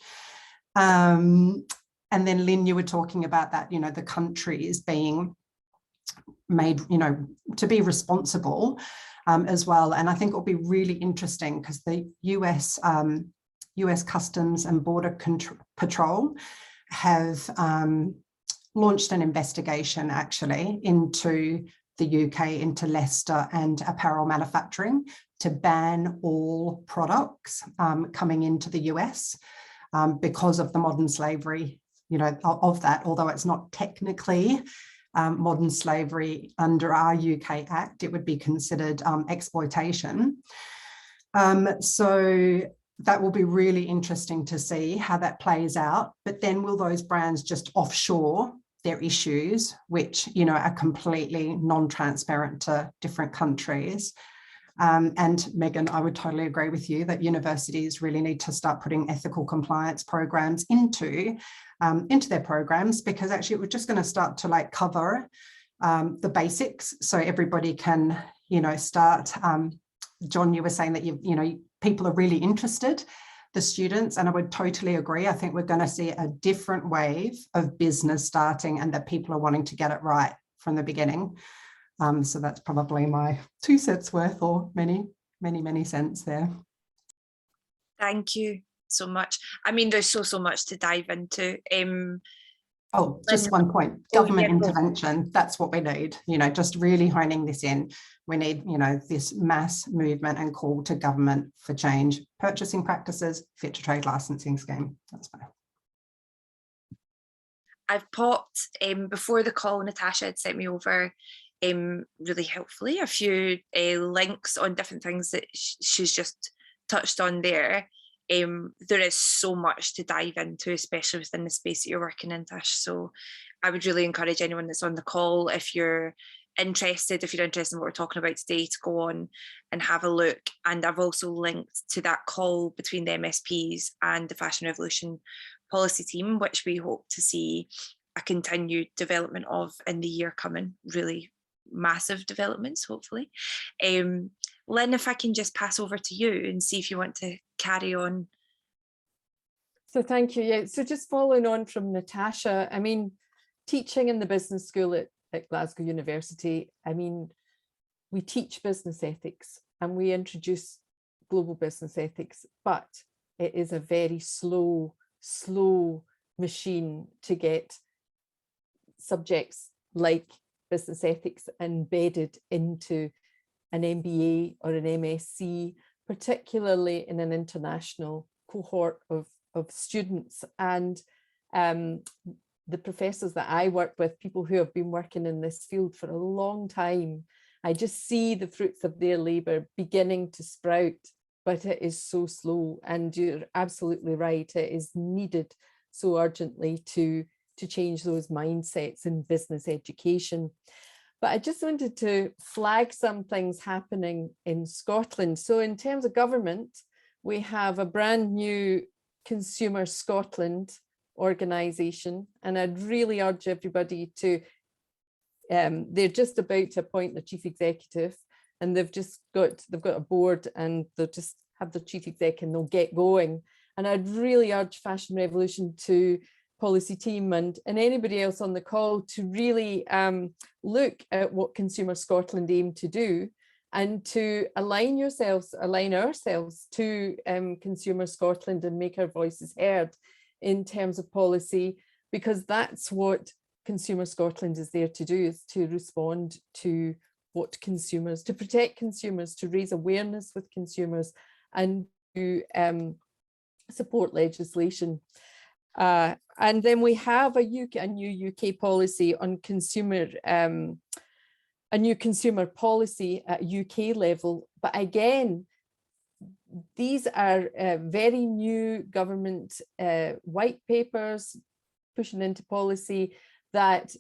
And then, Lynn, you were talking about that, you know, the country is being made, you know, to be responsible as well. And I think it'll be really interesting because the US Customs and Border Patrol have launched an investigation actually into the UK, into Leicester and apparel manufacturing, to ban all products coming into the US because of the modern slavery, you know, of that, although it's not technically modern slavery under our UK Act, it would be considered exploitation. So that will be really interesting to see how that plays out. But then will those brands just offshore their issues, which, you know, are completely non-transparent to different countries. And Megan, I would totally agree with you that universities really need to start putting ethical compliance programs into their programs, because actually we're just going to start to like cover the basics so everybody can, you know, start. John, you were saying that you know, people are really interested, the students, and I would totally agree. I think we're going to see a different wave of business starting, and that people are wanting to get it right from the beginning. So that's probably my 2 cents worth, or many cents there. Thank you so much. I mean, there's so much to dive into. Oh, just one point, government intervention, that's what we need, you know, just really honing this in. We need, you know, this mass movement and call to government for change, purchasing practices, fit to trade licensing scheme. That's fine. I've popped, before the call, Natasha had sent me over really helpfully a few links on different things that she's just touched on there. There is so much to dive into, especially within the space that you're working in, Tash. So I would really encourage anyone that's on the call, if you're interested in what we're talking about today, to go on and have a look. And I've also linked to that call between the MSPs and the Fashion Revolution policy team, which we hope to see a continued development of in the year coming. Really massive developments, hopefully. Lynn, if I can just pass over to you and see if you want to carry on. So thank you. Yeah, so just following on from Natasha, I mean, teaching in the business school at Glasgow University, I mean, we teach business ethics and we introduce global business ethics, but it is a very slow machine to get subjects like business ethics embedded into an MBA or an MSc, particularly in an international cohort of students. And the professors that I work with, people who have been working in this field for a long time, I just see the fruits of their labour beginning to sprout, but it is so slow. And you're absolutely right, it is needed so urgently to change those mindsets in business education. But I just wanted to flag some things happening in Scotland. So in terms of government, we have a brand new Consumer Scotland organisation, and I'd really urge everybody to, they're just about to appoint the chief executive, and they've got a board, and they'll just have the chief exec and they'll get going. And I'd really urge Fashion Revolution to policy team and anybody else on the call to really look at what Consumer Scotland aim to do, and to align ourselves to Consumer Scotland and make our voices heard in terms of policy, because that's what Consumer Scotland is there to do, is to respond to what consumers, to protect consumers, to raise awareness with consumers, and to support legislation. And then we have a new UK policy on consumer, a new consumer policy at UK level. But again, these are very new government white papers pushing into policy that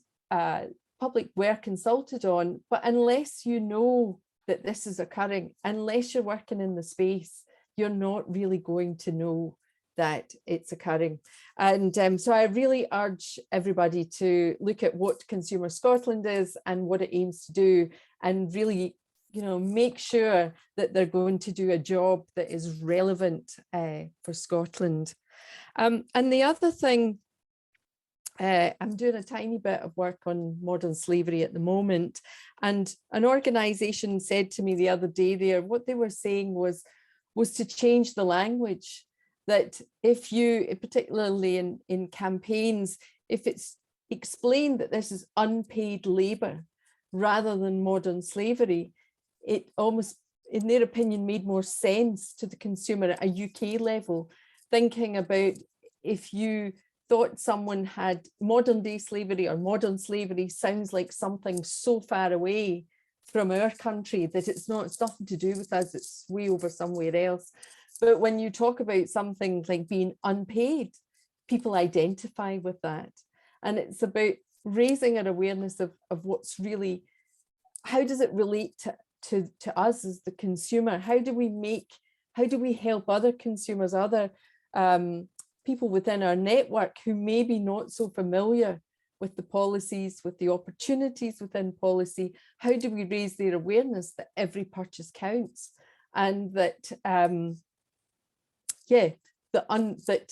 public were consulted on. But unless you know that this is occurring, unless you're working in the space, you're not really going to know that it's occurring. And so I really urge everybody to look at what Consumer Scotland is and what it aims to do, and really, you know, make sure that they're going to do a job that is relevant for Scotland. And the other thing, I'm doing a tiny bit of work on modern slavery at the moment, and an organisation said to me the other day there, what they were saying was to change the language. That if you, particularly in campaigns, if it's explained that this is unpaid labour rather than modern slavery, it almost, in their opinion, made more sense to the consumer at a UK level, thinking about if you thought someone had modern day slavery, or modern slavery sounds like something so far away from our country that it's nothing to do with us, it's way over somewhere else. But when you talk about something like being unpaid, people identify with that. And it's about raising our awareness of what's really, how does it relate to us as the consumer? How do we help other consumers, other people within our network who may be not so familiar with the policies, with the opportunities within policy? How do we raise their awareness that every purchase counts, and that that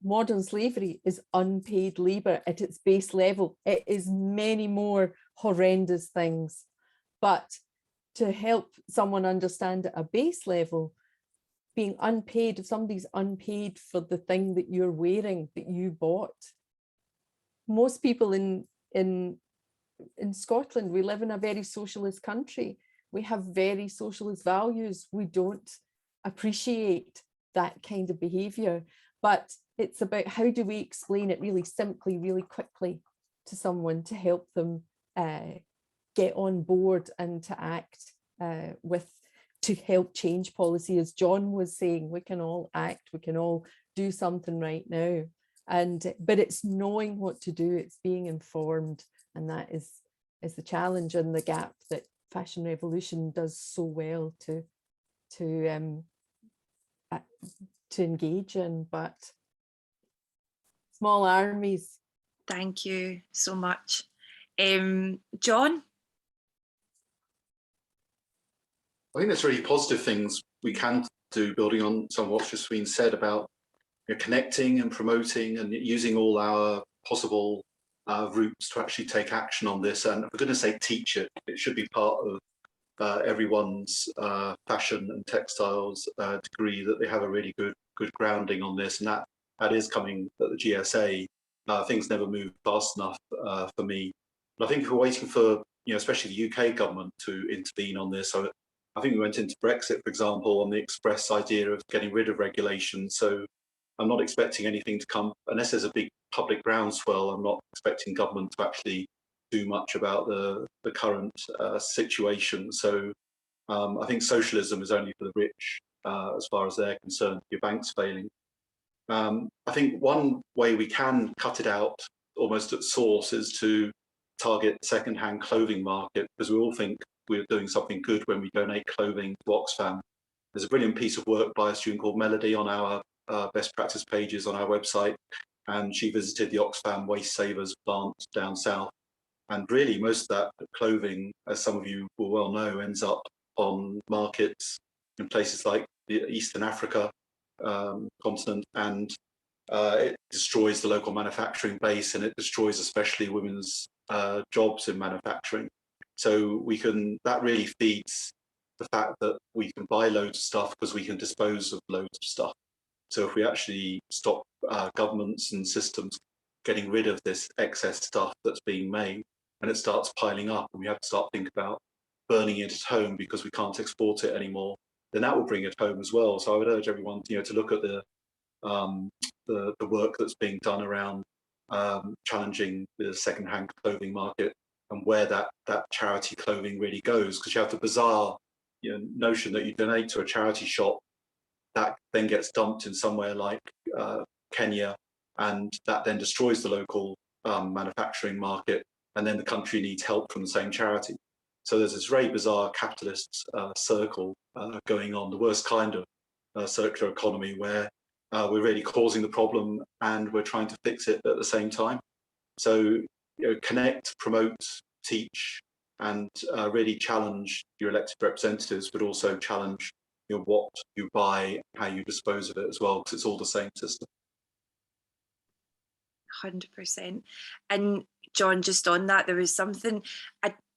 modern slavery is unpaid labour at its base level? It is many more horrendous things, but to help someone understand at a base level, being unpaid, if somebody's unpaid for the thing that you're wearing, that you bought. Most people in Scotland, we live in a very socialist country. We have very socialist values. We don't appreciate that kind of behaviour, but it's about how do we explain it really simply, really quickly to someone to help them get on board and to act to help change policy. As John was saying, we can all act, we can all do something right now. But it's knowing what to do, it's being informed, and that is the challenge and the gap that Fashion Revolution does so well to engage in. But small armies. Thank you so much. John? I think there's really positive things we can do, building on some of what's just been said about connecting and promoting and using all our possible routes to actually take action on this. And if we're going to say teach it, it should be part of everyone's fashion and textiles degree, that they have a really good grounding on this, and that is coming at the GSA. Things never move fast enough for me. But I think if we're waiting for, especially the UK government to intervene on this, so I think we went into Brexit, for example, on the express idea of getting rid of regulation. So I'm not expecting anything to come, unless there's a big public groundswell. I'm not expecting government to actually do much about the current situation. So I think socialism is only for the rich, as far as they're concerned, your bank's failing. I think one way we can cut it out almost at source is to target second-hand clothing market, because we all think we're doing something good when we donate clothing to Oxfam. There's a brilliant piece of work by a student called Melody on our best practice pages on our website, and she visited the Oxfam Waste Savers plant down south. And really most of that clothing, as some of you will well know, ends up on markets in places like the Eastern Africa continent, and it destroys the local manufacturing base, and it destroys especially women's jobs in manufacturing. So that really feeds the fact that we can buy loads of stuff because we can dispose of loads of stuff. So if we actually stop governments and systems getting rid of this excess stuff that's being made, and it starts piling up, and we have to start thinking about burning it at home because we can't export it anymore, then that will bring it home as well. So I would urge everyone, to look at the work that's being done around challenging the second-hand clothing market, and where that charity clothing really goes, because you have the bizarre notion that you donate to a charity shop, that then gets dumped in somewhere like Kenya, and that then destroys the local manufacturing market, and then the country needs help from the same charity. So there's this very bizarre capitalist circle going on, the worst kind of circular economy, where we're really causing the problem and we're trying to fix it at the same time. So connect, promote, teach, and really challenge your elected representatives, but also challenge what you buy, how you dispose of it as well, because it's all the same system. 100%. And John, just on that, there was something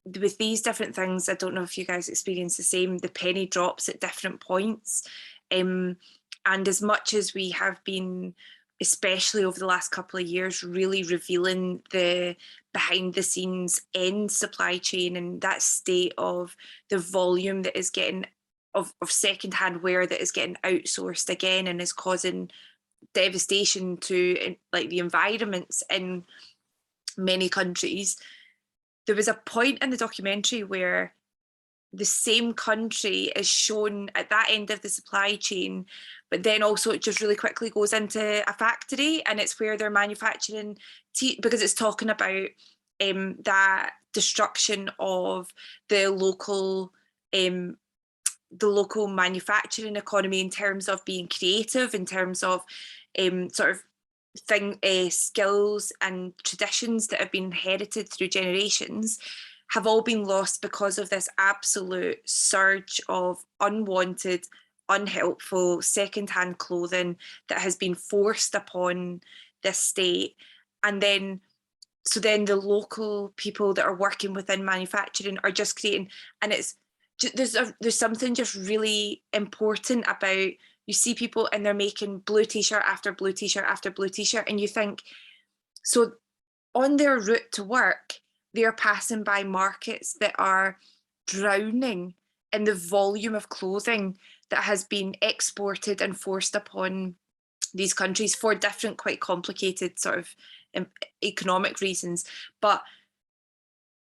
with these different things, I don't know if you guys experience the same, the penny drops at different points. And as much as we have been, especially over the last couple of years, really revealing the behind the scenes end supply chain and that state of the volume that is getting of secondhand wear that is getting outsourced again and is causing devastation to like the environments in many countries. There was a point in the documentary where the same country is shown at that end of the supply chain, but then also it just really quickly goes into a factory, and it's where they're manufacturing because it's talking about that destruction of the local manufacturing economy in terms of being creative, in terms of sort of skills and traditions that have been inherited through generations, have all been lost because of this absolute surge of unwanted, unhelpful second-hand clothing that has been forced upon this state. And then so then the local people that are working within manufacturing are just creating, and it's there's something just really important about, you see people and they're making blue t-shirt after blue t-shirt after blue t-shirt, and you think, so on their route to work, they're passing by markets that are drowning in the volume of clothing that has been exported and forced upon these countries for different, quite complicated sort of economic reasons. But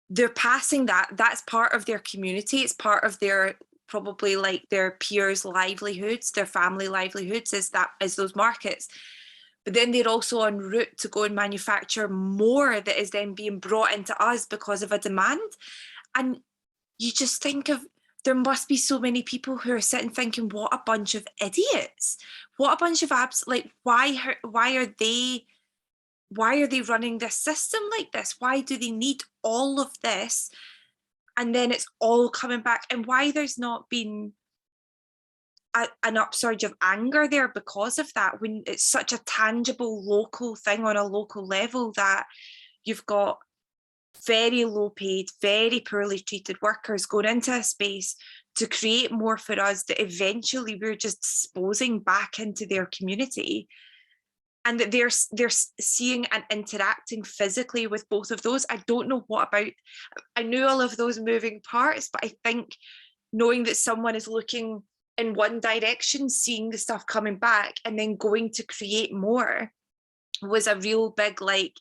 they're passing that's part of their community, it's part of their, probably like their peers' livelihoods, their family livelihoods, is those markets. But then they're also en route to go and manufacture more that is then being brought into us because of a demand. And you just think of, there must be so many people who are sitting thinking, what a bunch of idiots, what a bunch of like, why are they running this system like this? Why do they need all of this? And then it's all coming back, and why there's not been an upsurge of anger there because of that, when it's such a tangible local thing on a local level, that you've got very low paid, very poorly treated workers going into a space to create more for us that eventually we're just disposing back into their community. And that they're seeing and interacting physically with both of those. I don't know what about, I knew all of those moving parts, but I think knowing that someone is looking in one direction, seeing the stuff coming back, and then going to create more, was a real big, like,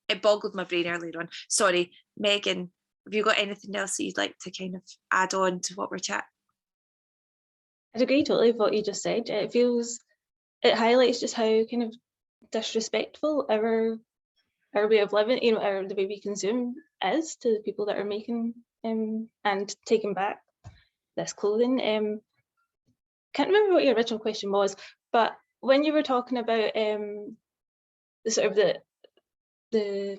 it boggled my brain earlier on. Sorry, Megan, have you got anything else that you'd like to kind of add on to what we're chatting? I'd agree totally with what you just said. It highlights just how kind of disrespectful our way of living, you know, the way we consume is to the people that are making and taking back this clothing. Can't remember what your original question was, but when you were talking about the sort of the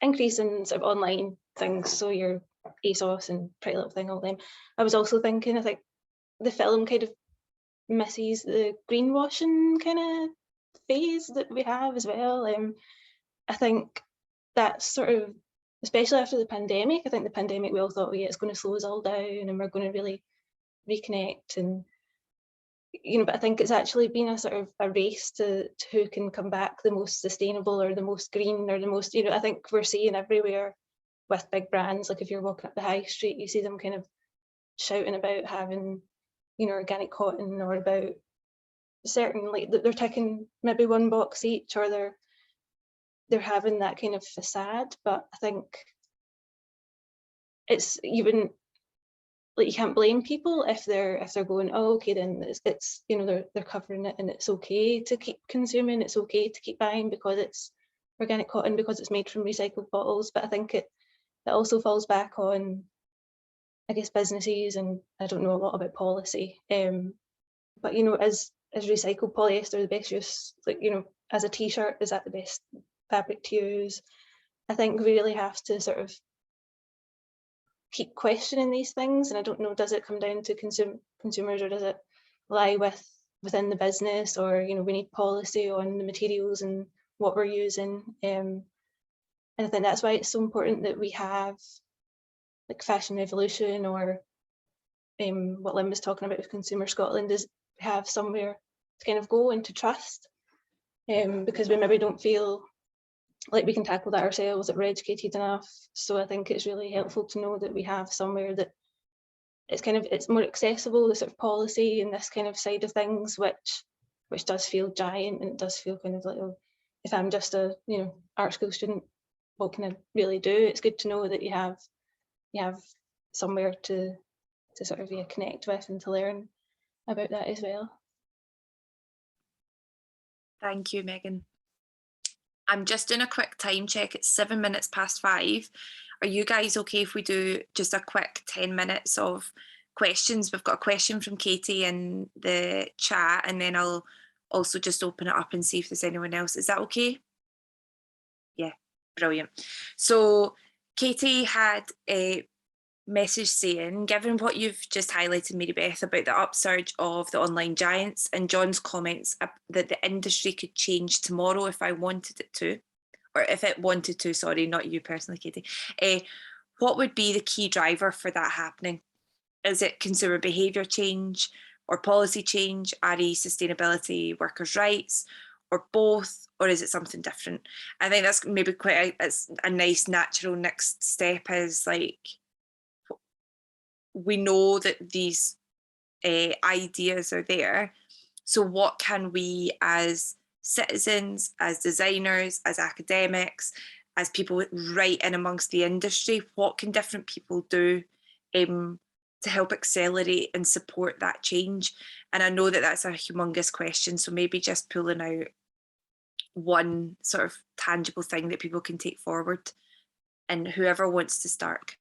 increase in sort of online things, so your ASOS and Pretty Little Thing, all them, I was also thinking, I think the film kind of misses the greenwashing kind of phase that we have as well. I think that's sort of, especially after the pandemic, I think the pandemic, we all thought, yeah, it's going to slow us all down and we're going to really reconnect, and you know, but I think it's actually been a sort of a race to who can come back the most sustainable or the most green or the most, you know, I think we're seeing everywhere with big brands, like if you're walking up the high street, you see them kind of shouting about having, you know, organic cotton, or about certain, like they're ticking maybe one box each, or they're having that kind of facade. But I think it's, you wouldn't, like, you can't blame people if they're going, oh, okay, then it's you know, they're covering it, and it's okay to keep consuming, it's okay to keep buying because it's organic cotton, because it's made from recycled bottles. But I think it also falls back on, I guess, businesses, and I don't know a lot about policy, but you know, is recycled polyester the best use? Like, you know, as a t-shirt, is that the best fabric to use? I think we really have to sort of keep questioning these things, and I don't know, does it come down to consumers, or does it lie within the business, or you know, we need policy on the materials and what we're using, and I think that's why it's so important that we have like Fashion Revolution, or what Lynn was talking about with Consumer Scotland, is have somewhere to kind of go and to trust, because we maybe don't feel like we can tackle that ourselves, that we're educated enough. So I think it's really helpful to know that we have somewhere that it's more accessible, the sort of policy and this kind of side of things, which does feel giant, and it does feel kind of like, oh, if I'm just a, you know, art school student, what can I really do? It's good to know that you have somewhere to sort of connect with and to learn about that as well. Thank you, Megan. I'm just doing a quick time check. It's 7 minutes past 5. Are you guys okay if we do just a quick 10 minutes of questions? We've got a question from Katie in the chat, and then I'll also just open it up and see if there's anyone else. Is that okay? Yeah, brilliant. So Katie had a message saying, given what you've just highlighted, Mary Beth, about the upsurge of the online giants and John's comments that the industry could change tomorrow if I wanted it to, or if it wanted to, sorry, not you personally, Katie, what would be the key driver for that happening? Is it consumer behaviour change or policy change, RE sustainability, workers' rights, or both, or is it something different? I think that's maybe quite a nice natural next step, is like, we know that these ideas are there. So what can we as citizens, as designers, as academics, as people right in amongst the industry, what can different people do to help accelerate and support that change? And I know that that's a humongous question, so maybe just pulling out one sort of tangible thing that people can take forward, and whoever wants to start.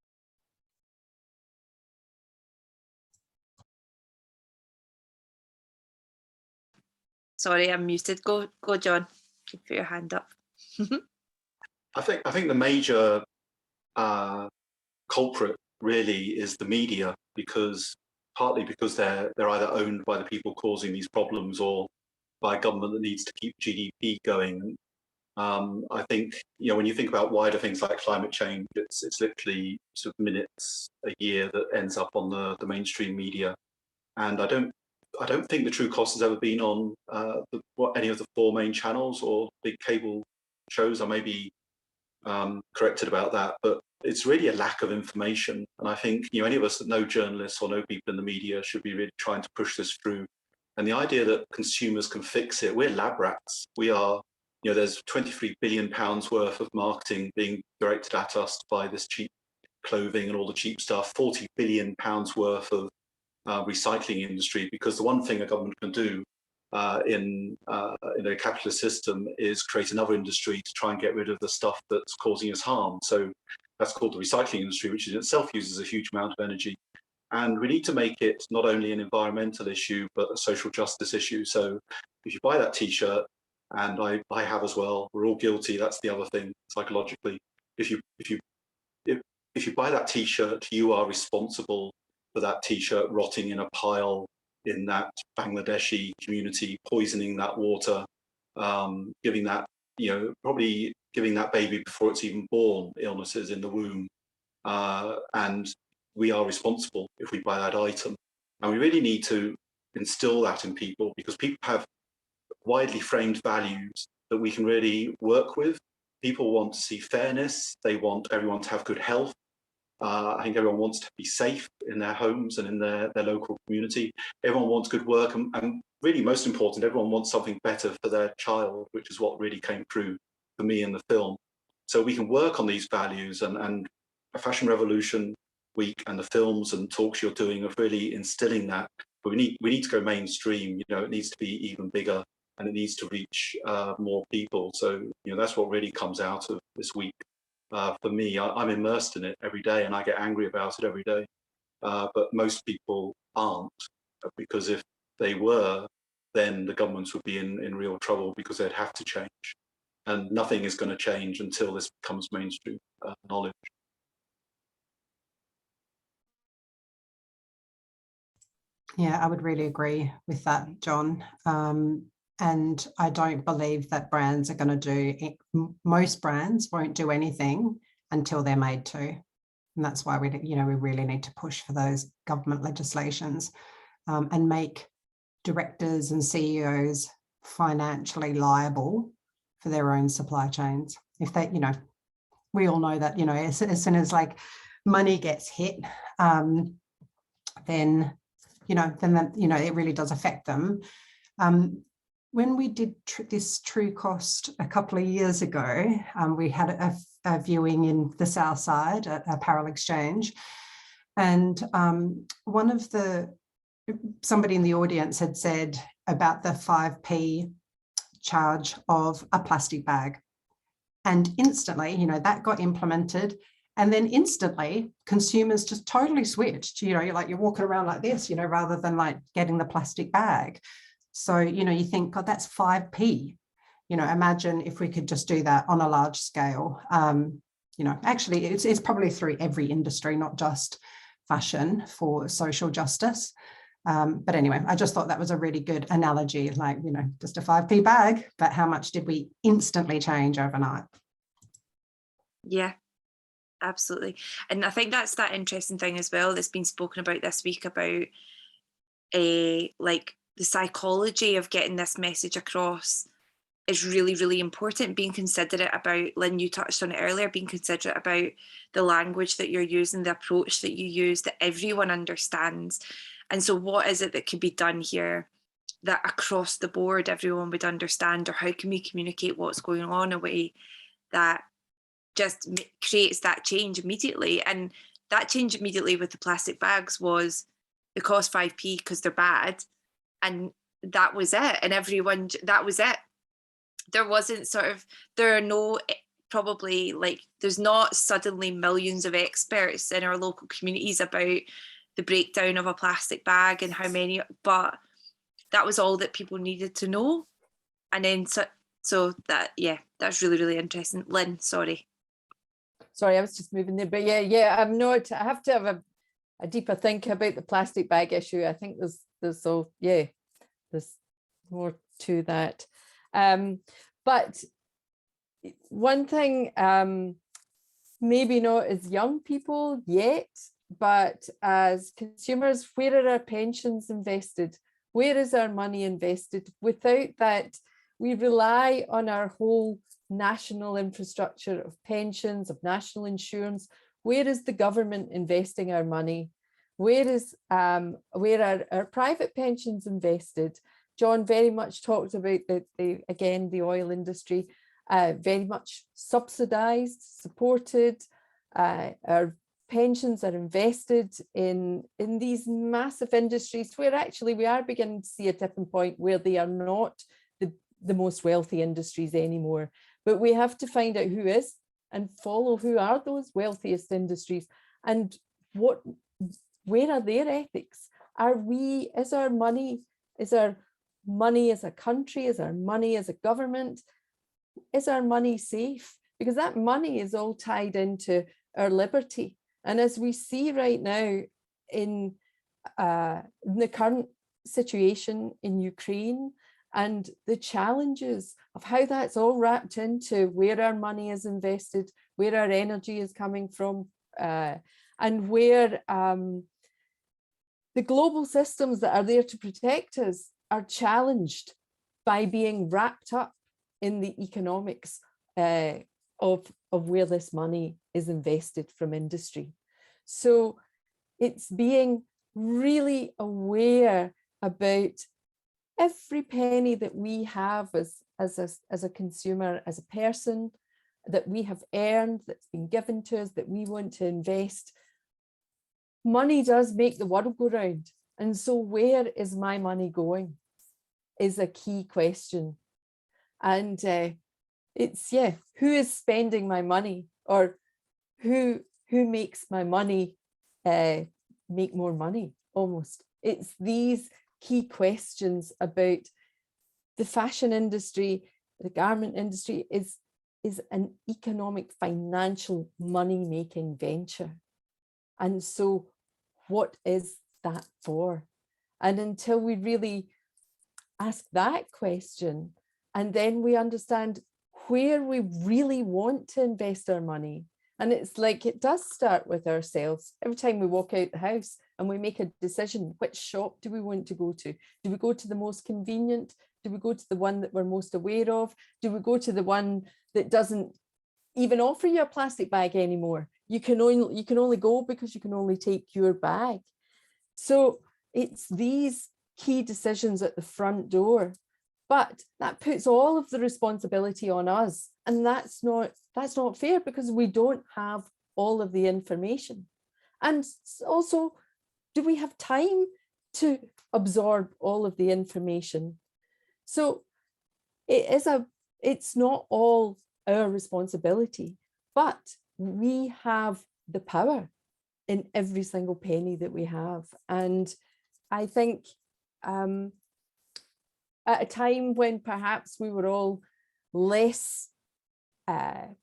Sorry, I'm muted. Go, John. You put your hand up. I think the major culprit really is the media, partly because they're either owned by the people causing these problems or by a government that needs to keep GDP going. I think, you know, when you think about wider things like climate change, it's literally sort of minutes a year that ends up on the mainstream media, and I don't think the true cost has ever been on any of the 4 main channels or big cable shows. I may be corrected about that, but it's really a lack of information. And I think, you know, any of us that know journalists or know people in the media should be really trying to push this through. And the idea that consumers can fix it, we're lab rats. We are, you know, there's £23 billion worth of marketing being directed at us by this cheap clothing and all the cheap stuff, £40 billion worth of recycling industry, because the one thing a government can do in a capitalist system is create another industry to try and get rid of the stuff that's causing us harm. So that's called the recycling industry, which in itself uses a huge amount of energy. And we need to make it not only an environmental issue, but a social justice issue. So if you buy that T-shirt, and I have as well, we're all guilty. That's the other thing psychologically. If you buy that T-shirt, you are responsible for that T-shirt rotting in a pile in that Bangladeshi community, poisoning that water, giving that, you know, probably giving that baby before it's even born illnesses in the womb. And we are responsible if we buy that item. And we really need to instill that in people, because people have widely framed values that we can really work with. People want to see fairness. They want everyone to have good health. I think everyone wants to be safe in their homes and in their local community. Everyone wants good work, and really most important, everyone wants something better for their child, which is what really came through for me in the film. So we can work on these values, and a Fashion Revolution Week and the films and talks you're doing are really instilling that. But we need to go mainstream. You know, it needs to be even bigger, and it needs to reach more people. So, you know, that's what really comes out of this week. For me, I'm immersed in it every day, and I get angry about it every day. But most people aren't, because if they were, then the governments would be in real trouble, because they'd have to change. And nothing is going to change until this becomes mainstream knowledge. Yeah, I would really agree with that, John. And I don't believe that brands are going to do it. Most brands won't do anything until they're made to. And that's why we really need to push for those government legislations and make directors and CEOs financially liable for their own supply chains. If they, you know, we all know that, you know, as soon as like money gets hit, then it really does affect them. When we did this True Cost a couple of years ago, we had a viewing in the South Side at Apparel Exchange, and somebody in the audience had said about the 5p charge of a plastic bag. And instantly, you know, that got implemented. And then instantly consumers just totally switched, you know, you're walking around like this, you know, rather than like getting the plastic bag. So, you know, you think, God, that's 5p. You know, imagine if we could just do that on a large scale. You know, actually, it's probably through every industry, not just fashion, for social justice. But anyway, I just thought that was a really good analogy, like, you know, just a 5p bag, but how much did we instantly change overnight? Yeah, absolutely. And I think that's that interesting thing as well that's been spoken about this week about like the psychology of getting this message across is really, really important. Being considerate about, Lynn, you touched on it earlier, being considerate about the language that you're using, the approach that you use, that everyone understands. And so what is it that could be done here that across the board everyone would understand, or how can we communicate what's going on in a way that just creates that change immediately? And that change immediately with the plastic bags was they cost 5p because they're bad, and that was it. And everyone, that was it. There wasn't there are no, probably, like, there's not suddenly millions of experts in our local communities about the breakdown of a plastic bag and how many, but that was all that people needed to know. And then so that, yeah, that's really, really interesting. Lynn, sorry. Sorry, I was just moving there, but yeah, I'm not, I have to have a deeper think about the plastic bag issue. I think there's more to that. But one thing, maybe not as young people yet, but as consumers, where are our pensions invested? Where is our money invested? Without that, we rely on our whole national infrastructure of pensions, of national insurance. Where is the government investing our money? Where are our private pensions invested? John very much talked about the oil industry, very much subsidized, supported. Our pensions are invested in these massive industries where actually we are beginning to see a tipping point where they are not the most wealthy industries anymore. But we have to find out who is and follow who are those wealthiest industries and where are their ethics? Is our money as a country, is our money as a government, is our money safe? Because that money is all tied into our liberty. And as we see right now in the current situation in Ukraine and the challenges of how that's all wrapped into where our money is invested, where our energy is coming from, and where the global systems that are there to protect us are challenged by being wrapped up in the economics of where this money is invested from industry. So it's being really aware about every penny that we have as a consumer, as a person, that we have earned, that's been given to us, that we want to invest. Money does make the world go round. And so where is my money going is a key question. And it's, who is spending my money, or who makes my money make more money almost. It's these key questions about the fashion industry, the garment industry is an economic, financial, money-making venture. And so what is that for? And until we really ask that question, and then we understand where we really want to invest our money. And it's like, it does start with ourselves. Every time we walk out the house and we make a decision, which shop do we want to go to? Do we go to the most convenient? Do we go to the one that we're most aware of? Do we go to the one that doesn't even offer you a plastic bag anymore? You can only go because you can only take your bag. So it's these key decisions at the front door, but that puts all of the responsibility on us. And that's not fair, because we don't have all of the information. And also, do we have time to absorb all of the information? So it's not all our responsibility, but we have the power in every single penny that we have. And I think at a time when perhaps we were all less, had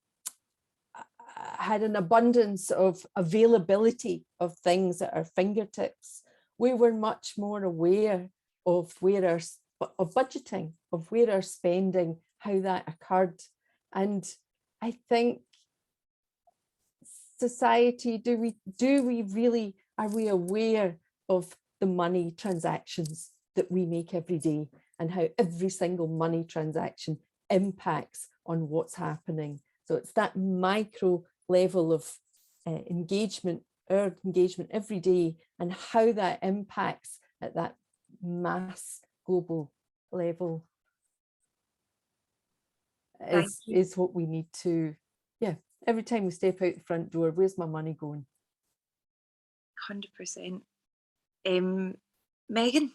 an abundance of availability of things at our fingertips, we were much more aware of where of budgeting, of where our spending, how that occurred. And I think society, do we really, are we aware of the money transactions that we make every day and how every single money transaction impacts on what's happening? So it's that micro level of engagement, our engagement every day, and how that impacts at that mass global level is what we need to, yeah, every time we step out the front door, where's my money going? 100%. Megan?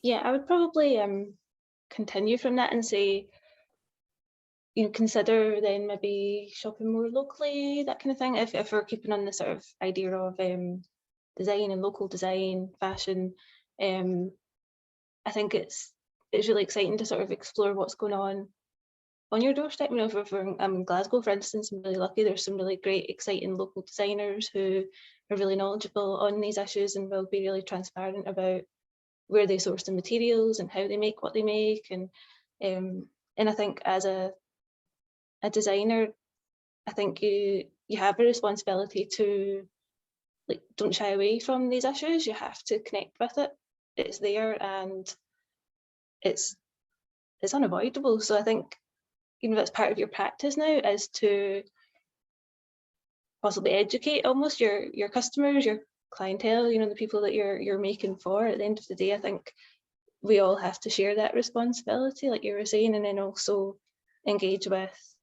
Yeah, I would probably continue from that and say, consider then maybe shopping more locally, that kind of thing, if we're keeping on the sort of idea of design and local design, fashion. I think it's really exciting to sort of explore what's going on your doorstep. If we're in Glasgow, for instance, I'm really lucky. There's some really great, exciting local designers who are really knowledgeable on these issues and will be really transparent about where they source the materials and how they make what they make. And I think as a designer, I think you have a responsibility to, like, don't shy away from these issues. You have to connect with it. It's there and it's unavoidable. So I think that's part of your practice now, is to possibly educate almost your customers, your clientele, the people that you're making for. At the end of the day, I think we all have to share that responsibility, like you were saying, and then also engage with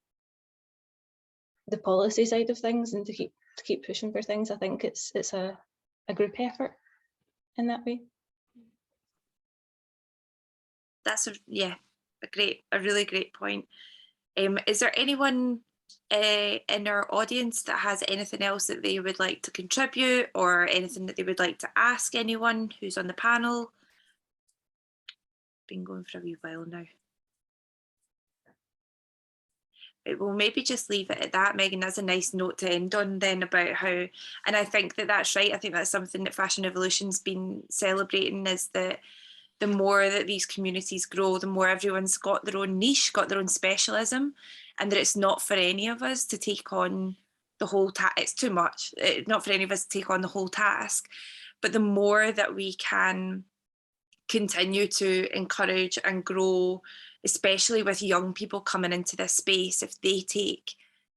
the policy side of things and to keep pushing for things. I think it's a group effort in that way. That's a really great point. Is there anyone in our audience that has anything else that they would like to contribute, or anything that they would like to ask anyone who's on the panel? Been going for a wee while now. We'll maybe just leave it at that, Megan. That's a nice note to end on then, about how, and I think that's right. I think that's something that Fashion Revolution's been celebrating, is that the more that these communities grow, the more everyone's got their own niche, got their own specialism, and that it's not for any of us to take on the whole task. It's too much. Not for any of us to take on the whole task. But the more that we can continue to encourage and grow, especially with young people coming into this space, if they take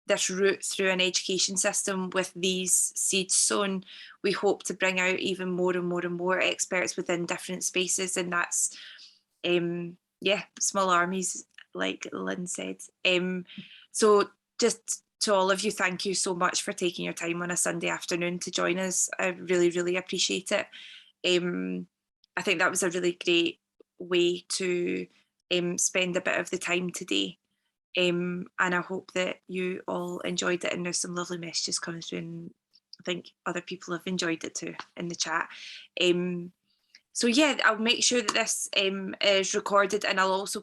this route through an education system with these seeds sown, we hope to bring out even more and more and more experts within different spaces. And that's, small armies, like Lynn said. So just to all of you, thank you so much for taking your time on a Sunday afternoon to join us. I really, really appreciate it. I think that was a really great way to spend a bit of the time today. And I hope that you all enjoyed it, and there's some lovely messages coming through, and I think other people have enjoyed it too in the chat. So yeah, I'll make sure that this is recorded, and I'll also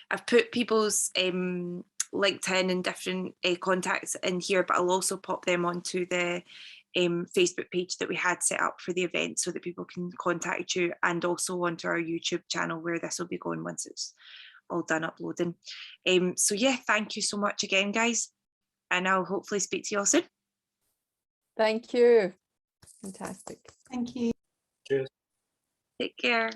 I've put people's LinkedIn and different contacts in here, but I'll also pop them onto the Facebook page that we had set up for the event, so that people can contact you, and also onto our YouTube channel, where this will be going once it's all done uploading. So yeah, thank you so much again, guys, and I'll hopefully speak to you all soon. Thank you. Fantastic. Thank you. Cheers. Take care.